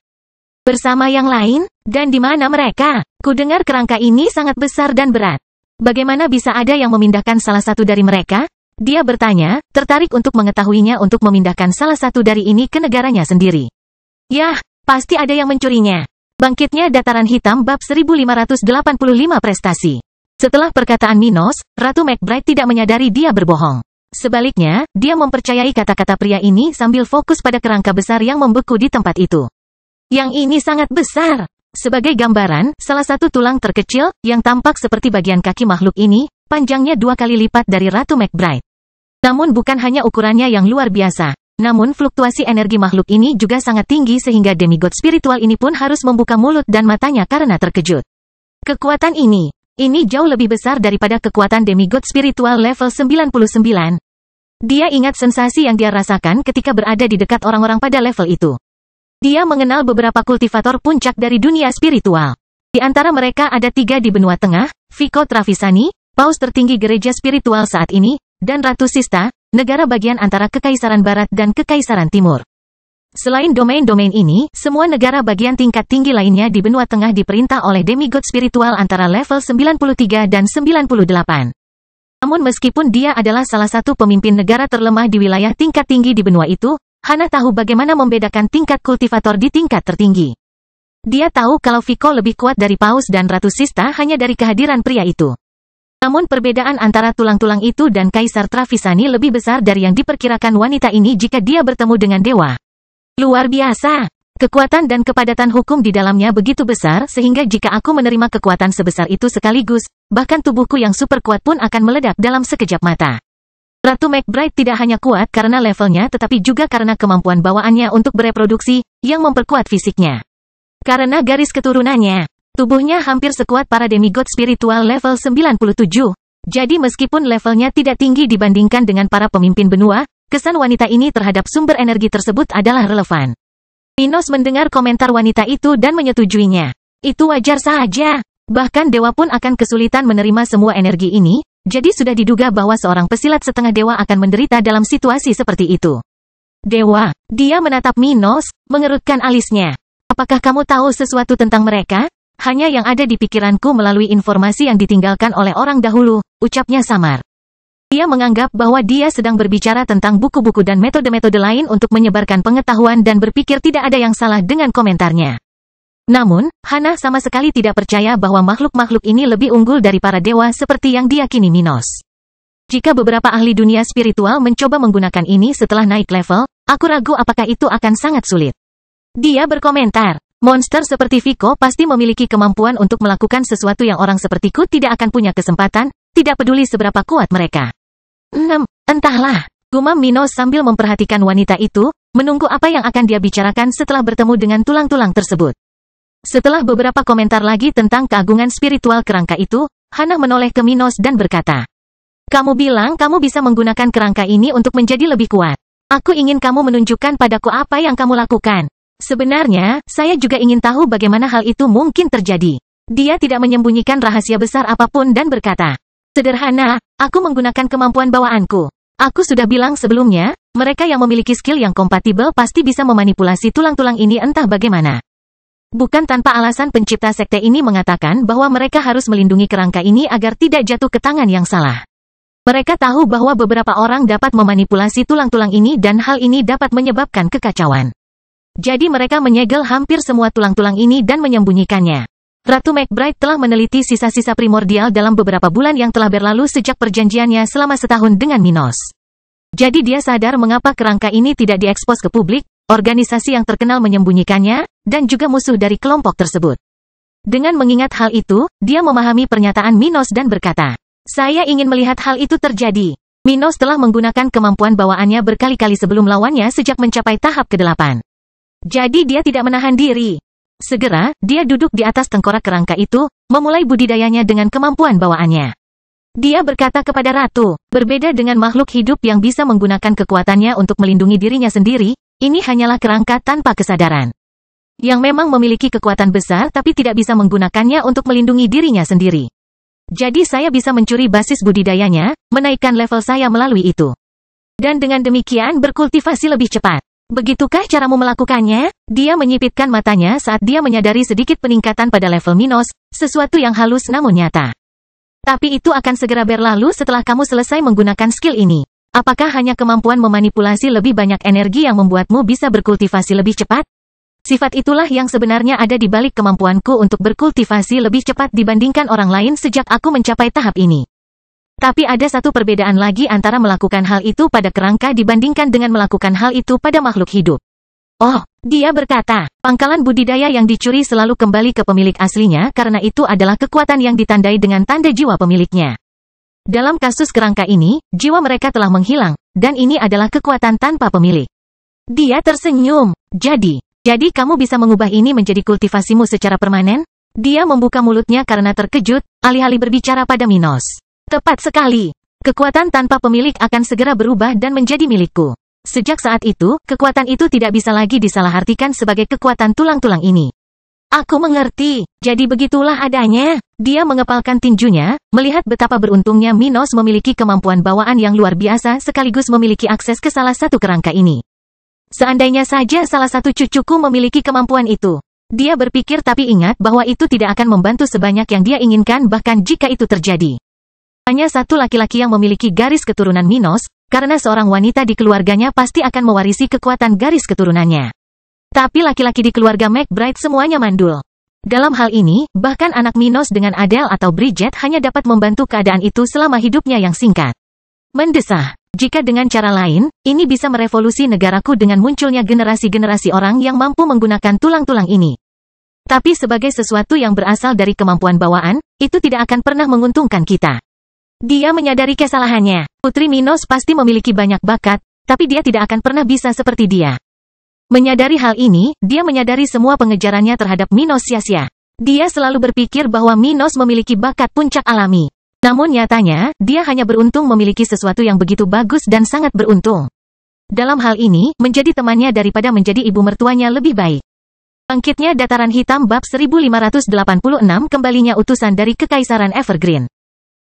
Bersama yang lain? Dan di mana mereka? Kudengar kerangka ini sangat besar dan berat. Bagaimana bisa ada yang memindahkan salah satu dari mereka? Dia bertanya, tertarik untuk mengetahuinya untuk memindahkan salah satu dari ini ke negaranya sendiri. Yah, pasti ada yang mencurinya. Bangkitnya dataran hitam bab 1585 prestasi. Setelah perkataan Minos, Ratu McBride tidak menyadari dia berbohong. Sebaliknya, dia mempercayai kata-kata pria ini sambil fokus pada kerangka besar yang membeku di tempat itu. Yang ini sangat besar. Sebagai gambaran, salah satu tulang terkecil, yang tampak seperti bagian kaki makhluk ini, panjangnya 2 kali lipat dari Ratu McBride. Namun bukan hanya ukurannya yang luar biasa, namun fluktuasi energi makhluk ini juga sangat tinggi sehingga demigod spiritual ini pun harus membuka mulut dan matanya karena terkejut. Kekuatan ini jauh lebih besar daripada kekuatan demigod spiritual level 99. Dia ingat sensasi yang dia rasakan ketika berada di dekat orang-orang pada level itu. Dia mengenal beberapa kultivator puncak dari dunia spiritual. Di antara mereka ada 3 di benua tengah, Vico Travisani, paus tertinggi gereja spiritual saat ini, dan Ratu Sista, negara bagian antara Kekaisaran Barat dan Kekaisaran Timur. Selain domain-domain ini, semua negara bagian tingkat tinggi lainnya di benua tengah diperintah oleh demigod spiritual antara level 93 dan 98. Namun meskipun dia adalah salah satu pemimpin negara terlemah di wilayah tingkat tinggi di benua itu, Hana tahu bagaimana membedakan tingkat kultivator di tingkat tertinggi. Dia tahu kalau Vico lebih kuat dari Paus dan Ratu Sista hanya dari kehadiran pria itu. Namun perbedaan antara tulang-tulang itu dan Kaisar Travisani lebih besar dari yang diperkirakan wanita ini jika dia bertemu dengan dewa. Luar biasa. Kekuatan dan kepadatan hukum di dalamnya begitu besar sehingga jika aku menerima kekuatan sebesar itu sekaligus, bahkan tubuhku yang super kuat pun akan meledak dalam sekejap mata. Ratu McBride tidak hanya kuat karena levelnya tetapi juga karena kemampuan bawaannya untuk bereproduksi, yang memperkuat fisiknya. Karena garis keturunannya, tubuhnya hampir sekuat para demigod spiritual level 97. Jadi meskipun levelnya tidak tinggi dibandingkan dengan para pemimpin benua, kesan wanita ini terhadap sumber energi tersebut adalah relevan. Minos mendengar komentar wanita itu dan menyetujuinya. Itu wajar saja. Bahkan dewa pun akan kesulitan menerima semua energi ini. Jadi sudah diduga bahwa seorang pesilat setengah dewa akan menderita dalam situasi seperti itu. Dewa, dia menatap Minos, mengerutkan alisnya. Apakah kamu tahu sesuatu tentang mereka? Hanya yang ada di pikiranku melalui informasi yang ditinggalkan oleh orang dahulu, ucapnya samar. Dia menganggap bahwa dia sedang berbicara tentang buku-buku dan metode-metode lain untuk menyebarkan pengetahuan dan berpikir tidak ada yang salah dengan komentarnya. Namun, Hana sama sekali tidak percaya bahwa makhluk-makhluk ini lebih unggul dari para dewa seperti yang diyakini Minos. Jika beberapa ahli dunia spiritual mencoba menggunakan ini setelah naik level, aku ragu apakah itu akan sangat sulit. Dia berkomentar, monster seperti Vico pasti memiliki kemampuan untuk melakukan sesuatu yang orang sepertiku tidak akan punya kesempatan, tidak peduli seberapa kuat mereka. Entahlah, gumam Minos sambil memperhatikan wanita itu, menunggu apa yang akan dia bicarakan setelah bertemu dengan tulang-tulang tersebut. Setelah beberapa komentar lagi tentang keagungan spiritual kerangka itu, Hana menoleh ke Minos dan berkata, "Kamu bilang kamu bisa menggunakan kerangka ini untuk menjadi lebih kuat. Aku ingin kamu menunjukkan padaku apa yang kamu lakukan. Sebenarnya, saya juga ingin tahu bagaimana hal itu mungkin terjadi." Dia tidak menyembunyikan rahasia besar apapun dan berkata, "Sederhana, aku menggunakan kemampuan bawaanku. Aku sudah bilang sebelumnya, mereka yang memiliki skill yang kompatibel pasti bisa memanipulasi tulang-tulang ini entah bagaimana. Bukan tanpa alasan pencipta sekte ini mengatakan bahwa mereka harus melindungi kerangka ini agar tidak jatuh ke tangan yang salah. Mereka tahu bahwa beberapa orang dapat memanipulasi tulang-tulang ini dan hal ini dapat menyebabkan kekacauan. Jadi mereka menyegel hampir semua tulang-tulang ini dan menyembunyikannya. Ratu McBride telah meneliti sisa-sisa primordial dalam beberapa bulan yang telah berlalu sejak perjanjiannya selama setahun dengan Minos. Jadi dia sadar mengapa kerangka ini tidak diekspos ke publik, organisasi yang terkenal menyembunyikannya, dan juga musuh dari kelompok tersebut. Dengan mengingat hal itu, dia memahami pernyataan Minos dan berkata, "Saya ingin melihat hal itu terjadi." Minos telah menggunakan kemampuan bawaannya berkali-kali sebelum lawannya sejak mencapai tahap ke-8. Jadi dia tidak menahan diri. Segera, dia duduk di atas tengkorak kerangka itu, memulai budidayanya dengan kemampuan bawaannya. Dia berkata kepada Ratu, berbeda dengan makhluk hidup yang bisa menggunakan kekuatannya untuk melindungi dirinya sendiri, ini hanyalah kerangka tanpa kesadaran. Yang memang memiliki kekuatan besar tapi tidak bisa menggunakannya untuk melindungi dirinya sendiri. Jadi saya bisa mencuri basis budidayanya, menaikkan level saya melalui itu. Dan dengan demikian berkultivasi lebih cepat. Begitukah caramu melakukannya? Dia menyipitkan matanya saat dia menyadari sedikit peningkatan pada level Minos, sesuatu yang halus namun nyata. Tapi itu akan segera berlalu setelah kamu selesai menggunakan skill ini. Apakah hanya kemampuan memanipulasi lebih banyak energi yang membuatmu bisa berkultivasi lebih cepat? Sifat itulah yang sebenarnya ada di balik kemampuanku untuk berkultivasi lebih cepat dibandingkan orang lain sejak aku mencapai tahap ini. Tapi ada satu perbedaan lagi antara melakukan hal itu pada kerangka dibandingkan dengan melakukan hal itu pada makhluk hidup. Oh, dia berkata, pangkalan budidaya yang dicuri selalu kembali ke pemilik aslinya karena itu adalah kekuatan yang ditandai dengan tanda jiwa pemiliknya. Dalam kasus kerangka ini, jiwa mereka telah menghilang, dan ini adalah kekuatan tanpa pemilik. Dia tersenyum. Jadi kamu bisa mengubah ini menjadi kultivasimu secara permanen? Dia membuka mulutnya karena terkejut, alih-alih berbicara pada Minos. Tepat sekali. Kekuatan tanpa pemilik akan segera berubah dan menjadi milikku. Sejak saat itu, kekuatan itu tidak bisa lagi disalahartikan sebagai kekuatan tulang-tulang ini. Aku mengerti. Jadi begitulah adanya. Dia mengepalkan tinjunya, melihat betapa beruntungnya Minos memiliki kemampuan bawaan yang luar biasa sekaligus memiliki akses ke salah satu kerangka ini. Seandainya saja salah satu cucuku memiliki kemampuan itu. Dia berpikir tapi ingat bahwa itu tidak akan membantu sebanyak yang dia inginkan bahkan jika itu terjadi. Hanya satu laki-laki yang memiliki garis keturunan Minos, karena seorang wanita di keluarganya pasti akan mewarisi kekuatan garis keturunannya. Tapi laki-laki di keluarga McBride semuanya mandul. Dalam hal ini, bahkan anak Minos dengan Adele atau Bridget hanya dapat membantu keadaan itu selama hidupnya yang singkat. Mendesah. Jika dengan cara lain, ini bisa merevolusi negaraku dengan munculnya generasi-generasi orang yang mampu menggunakan tulang-tulang ini. Tapi sebagai sesuatu yang berasal dari kemampuan bawaan, itu tidak akan pernah menguntungkan kita. Dia menyadari kesalahannya. Putri Minos pasti memiliki banyak bakat, tapi dia tidak akan pernah bisa seperti dia. Menyadari hal ini, dia menyadari semua pengejarannya terhadap Minos sia-sia. Dia selalu berpikir bahwa Minos memiliki bakat puncak alami. Namun nyatanya, dia hanya beruntung memiliki sesuatu yang begitu bagus dan sangat beruntung. Dalam hal ini, menjadi temannya daripada menjadi ibu mertuanya lebih baik. Bangkitnya Dataran Hitam bab 1586 kembalinya utusan dari Kekaisaran Evergreen.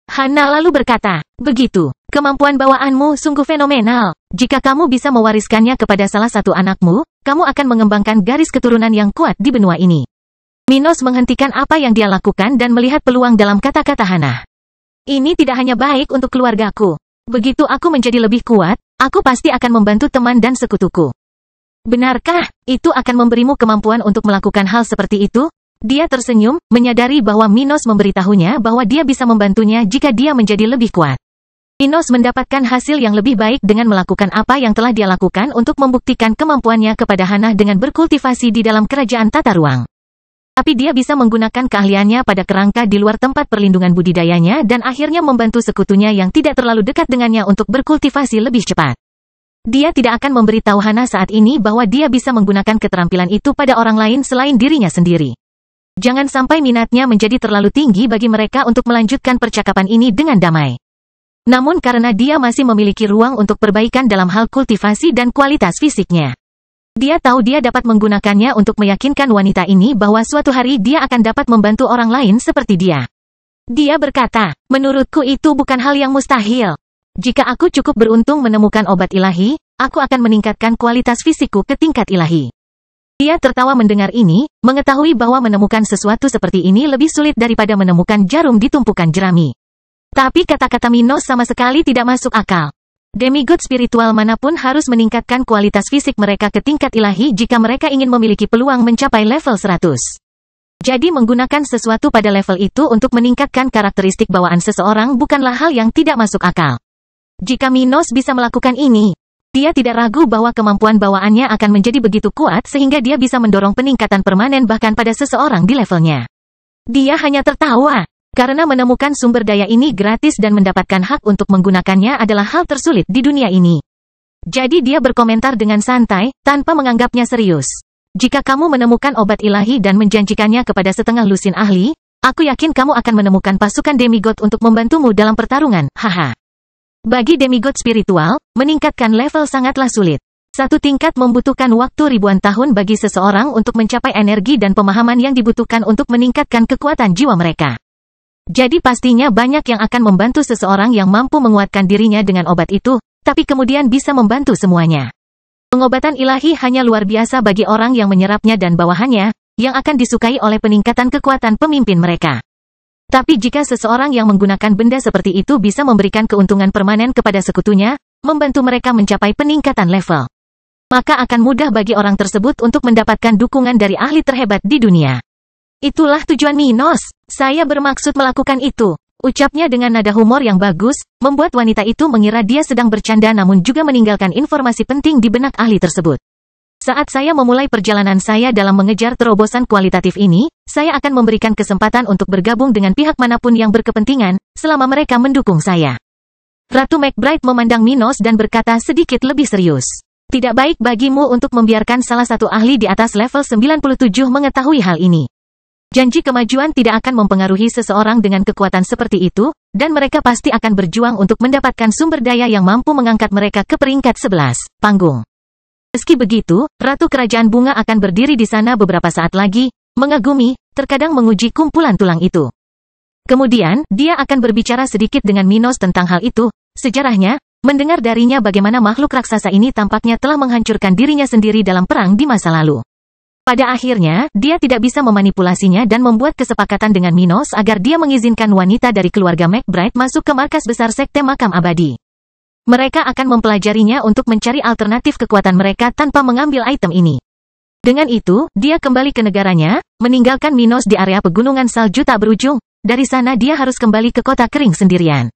Hana lalu berkata, begitu, kemampuan bawaanmu sungguh fenomenal. Jika kamu bisa mewariskannya kepada salah satu anakmu, kamu akan mengembangkan garis keturunan yang kuat di benua ini. Minos menghentikan apa yang dia lakukan dan melihat peluang dalam kata-kata Hana. Ini tidak hanya baik untuk keluargaku. Begitu aku menjadi lebih kuat, aku pasti akan membantu teman dan sekutuku. Benarkah, itu akan memberimu kemampuan untuk melakukan hal seperti itu? Dia tersenyum, menyadari bahwa Minos memberitahunya bahwa dia bisa membantunya jika dia menjadi lebih kuat. Minos mendapatkan hasil yang lebih baik dengan melakukan apa yang telah dia lakukan untuk membuktikan kemampuannya kepada Hana dengan berkultivasi di dalam kerajaan tata ruang. Tapi dia bisa menggunakan keahliannya pada kerangka di luar tempat perlindungan budidayanya dan akhirnya membantu sekutunya yang tidak terlalu dekat dengannya untuk berkultivasi lebih cepat. Dia tidak akan memberitahu Hana saat ini bahwa dia bisa menggunakan keterampilan itu pada orang lain selain dirinya sendiri. Jangan sampai minatnya menjadi terlalu tinggi bagi mereka untuk melanjutkan percakapan ini dengan damai. Namun karena dia masih memiliki ruang untuk perbaikan dalam hal kultivasi dan kualitas fisiknya. Dia tahu dia dapat menggunakannya untuk meyakinkan wanita ini bahwa suatu hari dia akan dapat membantu orang lain seperti dia. Dia berkata, menurutku itu bukan hal yang mustahil. Jika aku cukup beruntung menemukan obat ilahi, aku akan meningkatkan kualitas fisikku ke tingkat ilahi. Dia tertawa mendengar ini, mengetahui bahwa menemukan sesuatu seperti ini lebih sulit daripada menemukan jarum di tumpukan jerami. Tapi kata-kata Minos sama sekali tidak masuk akal. Demigod spiritual manapun harus meningkatkan kualitas fisik mereka ke tingkat ilahi jika mereka ingin memiliki peluang mencapai level 100. Jadi menggunakan sesuatu pada level itu untuk meningkatkan karakteristik bawaan seseorang bukanlah hal yang tidak masuk akal. Jika Minos bisa melakukan ini, dia tidak ragu bahwa kemampuan bawaannya akan menjadi begitu kuat sehingga dia bisa mendorong peningkatan permanen bahkan pada seseorang di levelnya. Dia hanya tertawa. Karena menemukan sumber daya ini gratis dan mendapatkan hak untuk menggunakannya adalah hal tersulit di dunia ini. Jadi dia berkomentar dengan santai, tanpa menganggapnya serius. Jika kamu menemukan obat ilahi dan menjanjikannya kepada setengah lusin ahli, aku yakin kamu akan menemukan pasukan demigod untuk membantumu dalam pertarungan, haha. Bagi demigod spiritual, meningkatkan level sangatlah sulit. Satu tingkat membutuhkan waktu ribuan tahun bagi seseorang untuk mencapai energi dan pemahaman yang dibutuhkan untuk meningkatkan kekuatan jiwa mereka. Jadi pastinya banyak yang akan membantu seseorang yang mampu menguatkan dirinya dengan obat itu, tapi kemudian bisa membantu semuanya. Pengobatan ilahi hanya luar biasa bagi orang yang menyerapnya dan bawahannya, yang akan disukai oleh peningkatan kekuatan pemimpin mereka. Tapi jika seseorang yang menggunakan benda seperti itu bisa memberikan keuntungan permanen kepada sekutunya, membantu mereka mencapai peningkatan level, maka akan mudah bagi orang tersebut untuk mendapatkan dukungan dari ahli terhebat di dunia. Itulah tujuan Minos. Saya bermaksud melakukan itu. Ucapnya dengan nada humor yang bagus, membuat wanita itu mengira dia sedang bercanda namun juga meninggalkan informasi penting di benak ahli tersebut. Saat saya memulai perjalanan saya dalam mengejar terobosan kualitatif ini, saya akan memberikan kesempatan untuk bergabung dengan pihak manapun yang berkepentingan, selama mereka mendukung saya. Ratu McBride memandang Minos dan berkata sedikit lebih serius. Tidak baik bagimu untuk membiarkan salah satu ahli di atas level 97 mengetahui hal ini. Janji kemajuan tidak akan mempengaruhi seseorang dengan kekuatan seperti itu, dan mereka pasti akan berjuang untuk mendapatkan sumber daya yang mampu mengangkat mereka ke peringkat 11, panggung. Meski begitu, Ratu Kerajaan Bunga akan berdiri di sana beberapa saat lagi, mengagumi, terkadang menguji kumpulan tulang itu. Kemudian, dia akan berbicara sedikit dengan Minos tentang hal itu, sejarahnya, mendengar darinya bagaimana makhluk raksasa ini tampaknya telah menghancurkan dirinya sendiri dalam perang di masa lalu. Pada akhirnya, dia tidak bisa memanipulasinya dan membuat kesepakatan dengan Minos agar dia mengizinkan wanita dari keluarga McBride masuk ke markas besar Sekte Makam Abadi. Mereka akan mempelajarinya untuk mencari alternatif kekuatan mereka tanpa mengambil item ini. Dengan itu, dia kembali ke negaranya, meninggalkan Minos di area pegunungan salju tak berujung. Dari sana dia harus kembali ke kota kering sendirian.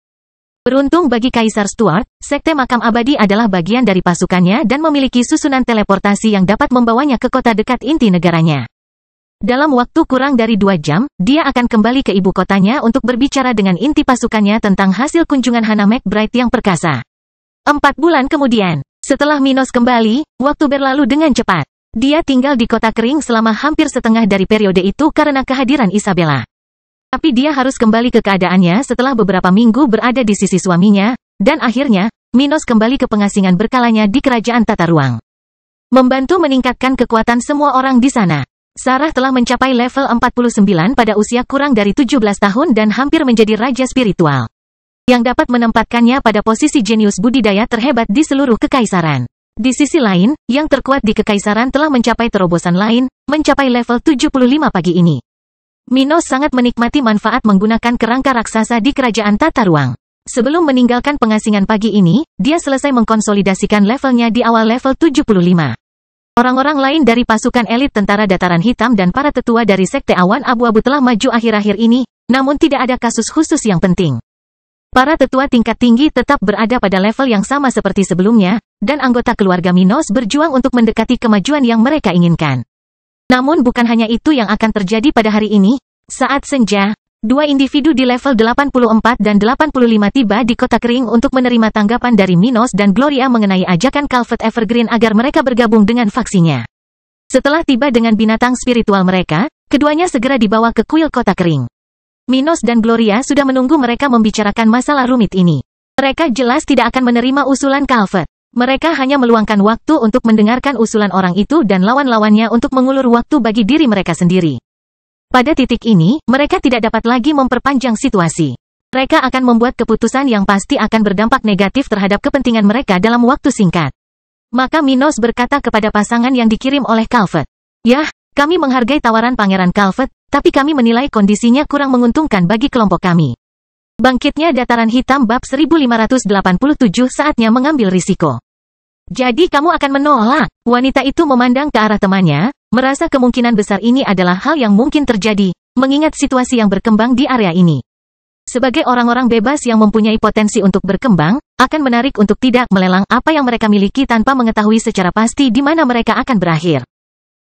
Beruntung bagi Kaisar Stuart, Sekte Makam Abadi adalah bagian dari pasukannya dan memiliki susunan teleportasi yang dapat membawanya ke kota dekat inti negaranya. Dalam waktu kurang dari 2 jam, dia akan kembali ke ibu kotanya untuk berbicara dengan inti pasukannya tentang hasil kunjungan Hana McBride yang perkasa. 4 bulan kemudian, setelah Minos kembali, waktu berlalu dengan cepat. Dia tinggal di kota kering selama hampir setengah dari periode itu karena kehadiran Isabella. Tapi dia harus kembali ke keadaannya setelah beberapa minggu berada di sisi suaminya, dan akhirnya, Minos kembali ke pengasingan berkalanya di kerajaan tata ruang. Membantu meningkatkan kekuatan semua orang di sana. Sarah telah mencapai level 49 pada usia kurang dari 17 tahun dan hampir menjadi raja spiritual, yang dapat menempatkannya pada posisi jenius budidaya terhebat di seluruh kekaisaran. Di sisi lain, yang terkuat di kekaisaran telah mencapai terobosan lain, mencapai level 75 pagi ini. Minos sangat menikmati manfaat menggunakan kerangka raksasa di kerajaan tata ruang. Sebelum meninggalkan pengasingan pagi ini, dia selesai mengkonsolidasikan levelnya di awal level 75. Orang-orang lain dari pasukan elit tentara dataran hitam dan para tetua dari sekte awan abu-abu telah maju akhir-akhir ini, namun tidak ada kasus khusus yang penting. Para tetua tingkat tinggi tetap berada pada level yang sama seperti sebelumnya, dan anggota keluarga Minos berjuang untuk mendekati kemajuan yang mereka inginkan. Namun bukan hanya itu yang akan terjadi pada hari ini. Saat senja, dua individu di level 84 dan 85 tiba di kota kering untuk menerima tanggapan dari Minos dan Gloria mengenai ajakan Calvet Evergreen agar mereka bergabung dengan faksinya. Setelah tiba dengan binatang spiritual mereka, keduanya segera dibawa ke kuil kota kering. Minos dan Gloria sudah menunggu mereka membicarakan masalah rumit ini. Mereka jelas tidak akan menerima usulan Calvet. Mereka hanya meluangkan waktu untuk mendengarkan usulan orang itu dan lawan-lawannya untuk mengulur waktu bagi diri mereka sendiri. Pada titik ini, mereka tidak dapat lagi memperpanjang situasi. Mereka akan membuat keputusan yang pasti akan berdampak negatif terhadap kepentingan mereka dalam waktu singkat. Maka Minos berkata kepada pasangan yang dikirim oleh Calvet, "Yah, kami menghargai tawaran Pangeran Calvet, tapi kami menilai kondisinya kurang menguntungkan bagi kelompok kami." Bangkitnya Dataran Hitam bab 1587 saatnya mengambil risiko. Jadi kamu akan menolak? Wanita itu memandang ke arah temannya, merasa kemungkinan besar ini adalah hal yang mungkin terjadi, mengingat situasi yang berkembang di area ini. Sebagai orang-orang bebas yang mempunyai potensi untuk berkembang, akan menarik untuk tidak melelang apa yang mereka miliki tanpa mengetahui secara pasti di mana mereka akan berakhir.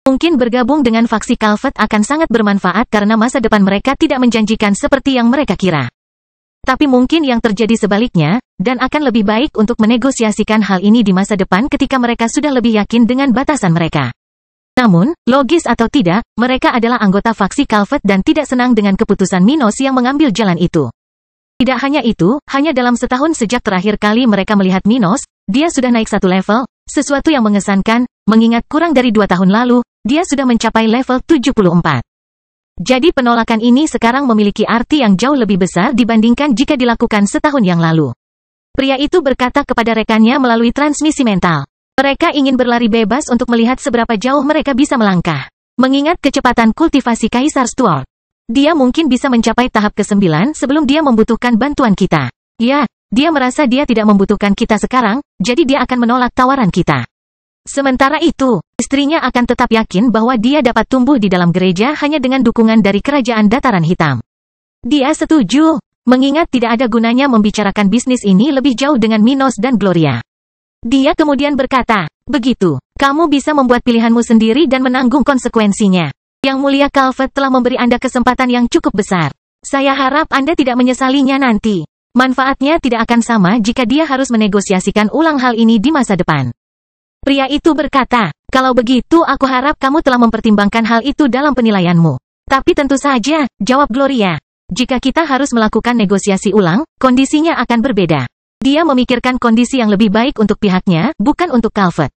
Mungkin bergabung dengan faksi Calvet akan sangat bermanfaat karena masa depan mereka tidak menjanjikan seperti yang mereka kira. Tapi mungkin yang terjadi sebaliknya, dan akan lebih baik untuk menegosiasikan hal ini di masa depan ketika mereka sudah lebih yakin dengan batasan mereka. Namun, logis atau tidak, mereka adalah anggota faksi Calvet dan tidak senang dengan keputusan Minos yang mengambil jalan itu. Tidak hanya itu, hanya dalam setahun sejak terakhir kali mereka melihat Minos, dia sudah naik satu level, sesuatu yang mengesankan, mengingat kurang dari 2 tahun lalu, dia sudah mencapai level 74. Jadi penolakan ini sekarang memiliki arti yang jauh lebih besar dibandingkan jika dilakukan setahun yang lalu. Pria itu berkata kepada rekannya melalui transmisi mental. Mereka ingin berlari bebas untuk melihat seberapa jauh mereka bisa melangkah. Mengingat kecepatan kultivasi Kaisar Stuart, dia mungkin bisa mencapai tahap ke-9 sebelum dia membutuhkan bantuan kita. Ya, dia merasa dia tidak membutuhkan kita sekarang, jadi dia akan menolak tawaran kita. Sementara itu, istrinya akan tetap yakin bahwa dia dapat tumbuh di dalam gereja hanya dengan dukungan dari Kerajaan Dataran Hitam. Dia setuju, mengingat tidak ada gunanya membicarakan bisnis ini lebih jauh dengan Minos dan Gloria. Dia kemudian berkata, "Begitu, kamu bisa membuat pilihanmu sendiri dan menanggung konsekuensinya. Yang Mulia Calvet telah memberi Anda kesempatan yang cukup besar. Saya harap Anda tidak menyesalinya nanti. Manfaatnya tidak akan sama jika dia harus menegosiasikan ulang hal ini di masa depan." Pria itu berkata, "Kalau begitu aku harap kamu telah mempertimbangkan hal itu dalam penilaianmu." "Tapi tentu saja," jawab Gloria. "Jika kita harus melakukan negosiasi ulang, kondisinya akan berbeda." Dia memikirkan kondisi yang lebih baik untuk pihaknya, bukan untuk Calvet.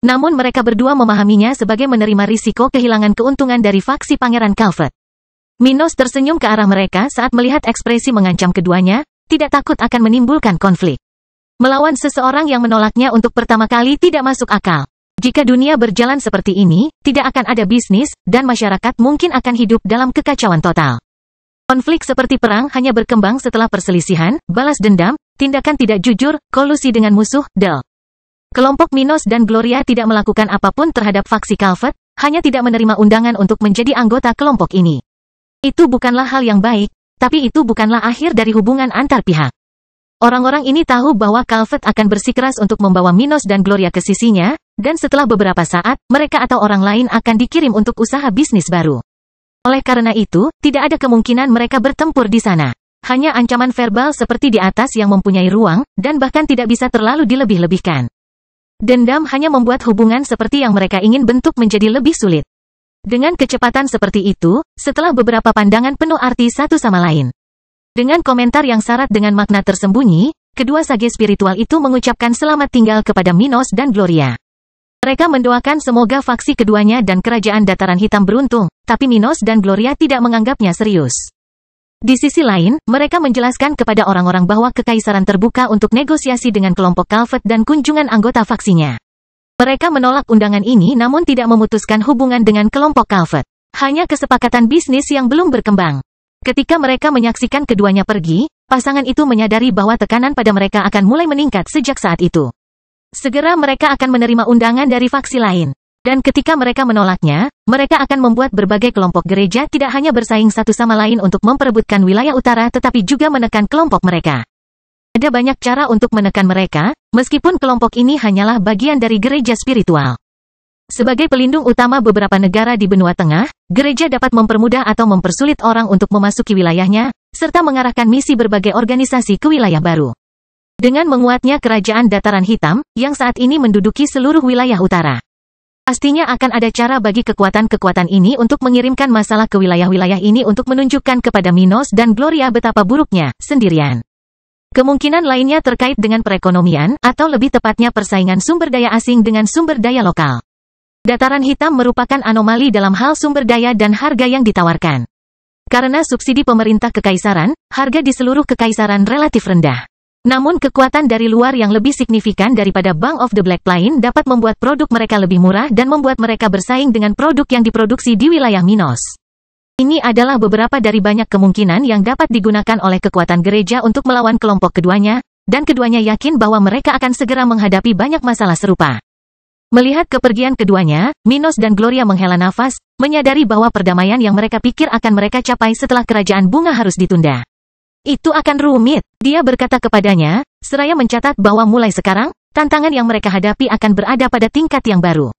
Namun mereka berdua memahaminya sebagai menerima risiko kehilangan keuntungan dari faksi Pangeran Calvet. Minos tersenyum ke arah mereka saat melihat ekspresi mengancam keduanya, tidak takut akan menimbulkan konflik. Melawan seseorang yang menolaknya untuk pertama kali tidak masuk akal. Jika dunia berjalan seperti ini, tidak akan ada bisnis, dan masyarakat mungkin akan hidup dalam kekacauan total. Konflik seperti perang hanya berkembang setelah perselisihan, balas dendam, tindakan tidak jujur, kolusi dengan musuh, Kelompok Minos dan Gloria tidak melakukan apapun terhadap faksi Calvet, hanya tidak menerima undangan untuk menjadi anggota kelompok ini. Itu bukanlah hal yang baik, tapi itu bukanlah akhir dari hubungan antar pihak. Orang-orang ini tahu bahwa Calvet akan bersikeras untuk membawa Minos dan Gloria ke sisinya, dan setelah beberapa saat, mereka atau orang lain akan dikirim untuk usaha bisnis baru. Oleh karena itu, tidak ada kemungkinan mereka bertempur di sana. Hanya ancaman verbal seperti di atas yang mempunyai ruang, dan bahkan tidak bisa terlalu dilebih-lebihkan. Dendam hanya membuat hubungan seperti yang mereka ingin bentuk menjadi lebih sulit. Dengan kecepatan seperti itu, setelah beberapa pandangan penuh arti satu sama lain. Dengan komentar yang syarat dengan makna tersembunyi, kedua sage spiritual itu mengucapkan selamat tinggal kepada Minos dan Gloria. Mereka mendoakan semoga faksi keduanya dan Kerajaan Dataran Hitam beruntung, tapi Minos dan Gloria tidak menganggapnya serius. Di sisi lain, mereka menjelaskan kepada orang-orang bahwa kekaisaran terbuka untuk negosiasi dengan kelompok Calvet dan kunjungan anggota faksinya. Mereka menolak undangan ini namun tidak memutuskan hubungan dengan kelompok Calvet. Hanya kesepakatan bisnis yang belum berkembang. Ketika mereka menyaksikan keduanya pergi, pasangan itu menyadari bahwa tekanan pada mereka akan mulai meningkat sejak saat itu. Segera mereka akan menerima undangan dari faksi lain. Dan ketika mereka menolaknya, mereka akan membuat berbagai kelompok gereja tidak hanya bersaing satu sama lain untuk memperebutkan wilayah utara tetapi juga menekan kelompok mereka. Ada banyak cara untuk menekan mereka, meskipun kelompok ini hanyalah bagian dari gereja spiritual. Sebagai pelindung utama beberapa negara di benua tengah, gereja dapat mempermudah atau mempersulit orang untuk memasuki wilayahnya, serta mengarahkan misi berbagai organisasi ke wilayah baru. Dengan menguatnya kerajaan dataran hitam, yang saat ini menduduki seluruh wilayah utara. Pastinya akan ada cara bagi kekuatan-kekuatan ini untuk mengirimkan masalah ke wilayah-wilayah ini untuk menunjukkan kepada Minos dan Gloria betapa buruknya, sendirian. Kemungkinan lainnya terkait dengan perekonomian, atau lebih tepatnya persaingan sumber daya asing dengan sumber daya lokal. Dataran hitam merupakan anomali dalam hal sumber daya dan harga yang ditawarkan. Karena subsidi pemerintah kekaisaran, harga di seluruh kekaisaran relatif rendah. Namun kekuatan dari luar yang lebih signifikan daripada Bank of the Black Plain dapat membuat produk mereka lebih murah dan membuat mereka bersaing dengan produk yang diproduksi di wilayah Minos. Ini adalah beberapa dari banyak kemungkinan yang dapat digunakan oleh kekuatan gereja untuk melawan kelompok keduanya, dan keduanya yakin bahwa mereka akan segera menghadapi banyak masalah serupa. Melihat kepergian keduanya, Minos dan Gloria menghela nafas, menyadari bahwa perdamaian yang mereka pikir akan mereka capai setelah kerajaan bunga harus ditunda. Itu akan rumit, dia berkata kepadanya, seraya mencatat bahwa mulai sekarang, tantangan yang mereka hadapi akan berada pada tingkat yang baru.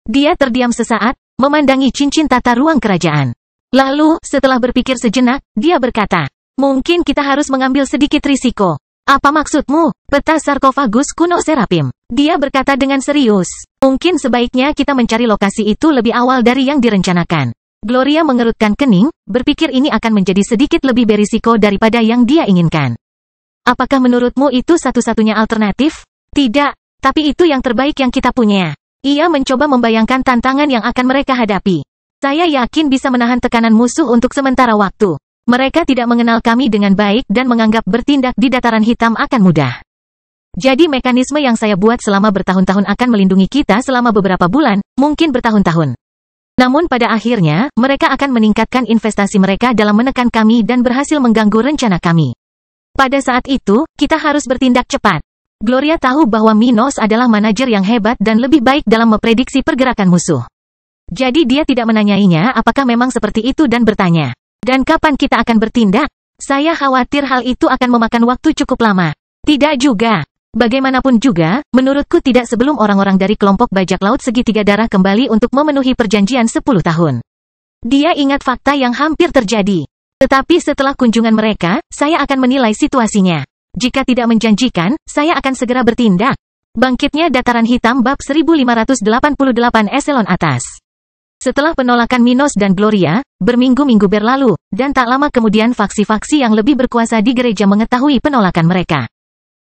Dia terdiam sesaat, memandangi cincin tata ruang kerajaan. Lalu, setelah berpikir sejenak, dia berkata, mungkin kita harus mengambil sedikit risiko. Apa maksudmu? Peta sarkofagus kuno Serapim. Dia berkata dengan serius. Mungkin sebaiknya kita mencari lokasi itu lebih awal dari yang direncanakan. Gloria mengerutkan kening, berpikir ini akan menjadi sedikit lebih berisiko daripada yang dia inginkan. Apakah menurutmu itu satu-satunya alternatif? Tidak, tapi itu yang terbaik yang kita punya. Ia mencoba membayangkan tantangan yang akan mereka hadapi. Saya yakin bisa menahan tekanan musuh untuk sementara waktu. Mereka tidak mengenal kami dengan baik dan menganggap bertindak di dataran hitam akan mudah. Jadi mekanisme yang saya buat selama bertahun-tahun akan melindungi kita selama beberapa bulan, mungkin bertahun-tahun. Namun pada akhirnya, mereka akan meningkatkan investasi mereka dalam menekan kami dan berhasil mengganggu rencana kami. Pada saat itu, kita harus bertindak cepat. Gloria tahu bahwa Minos adalah manajer yang hebat dan lebih baik dalam memprediksi pergerakan musuh. Jadi dia tidak menanyainya apakah memang seperti itu dan bertanya, dan kapan kita akan bertindak? Saya khawatir hal itu akan memakan waktu cukup lama. Tidak juga. Bagaimanapun juga, menurutku tidak sebelum orang-orang dari kelompok bajak laut segitiga darah kembali untuk memenuhi perjanjian 10 tahun. Dia ingat fakta yang hampir terjadi. Tetapi setelah kunjungan mereka, saya akan menilai situasinya. Jika tidak menjanjikan, saya akan segera bertindak. Bangkitnya dataran hitam bab 1588 eselon atas. Setelah penolakan Minos dan Gloria, berminggu-minggu berlalu, dan tak lama kemudian faksi-faksi yang lebih berkuasa di gereja mengetahui penolakan mereka.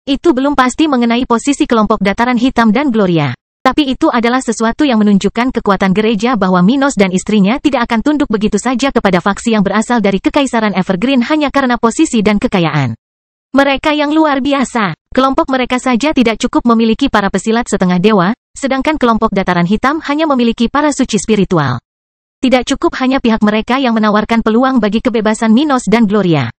Itu belum pasti mengenai posisi kelompok dataran hitam dan Gloria. Tapi itu adalah sesuatu yang menunjukkan kekuatan gereja bahwa Minos dan istrinya tidak akan tunduk begitu saja kepada faksi yang berasal dari kekaisaran Evergreen hanya karena posisi dan kekayaan. Mereka yang luar biasa. Kelompok mereka saja tidak cukup memiliki para pesilat setengah dewa, sedangkan kelompok dataran hitam hanya memiliki para suci spiritual. Tidak cukup hanya pihak mereka yang menawarkan peluang bagi kebebasan Minos dan Gloria.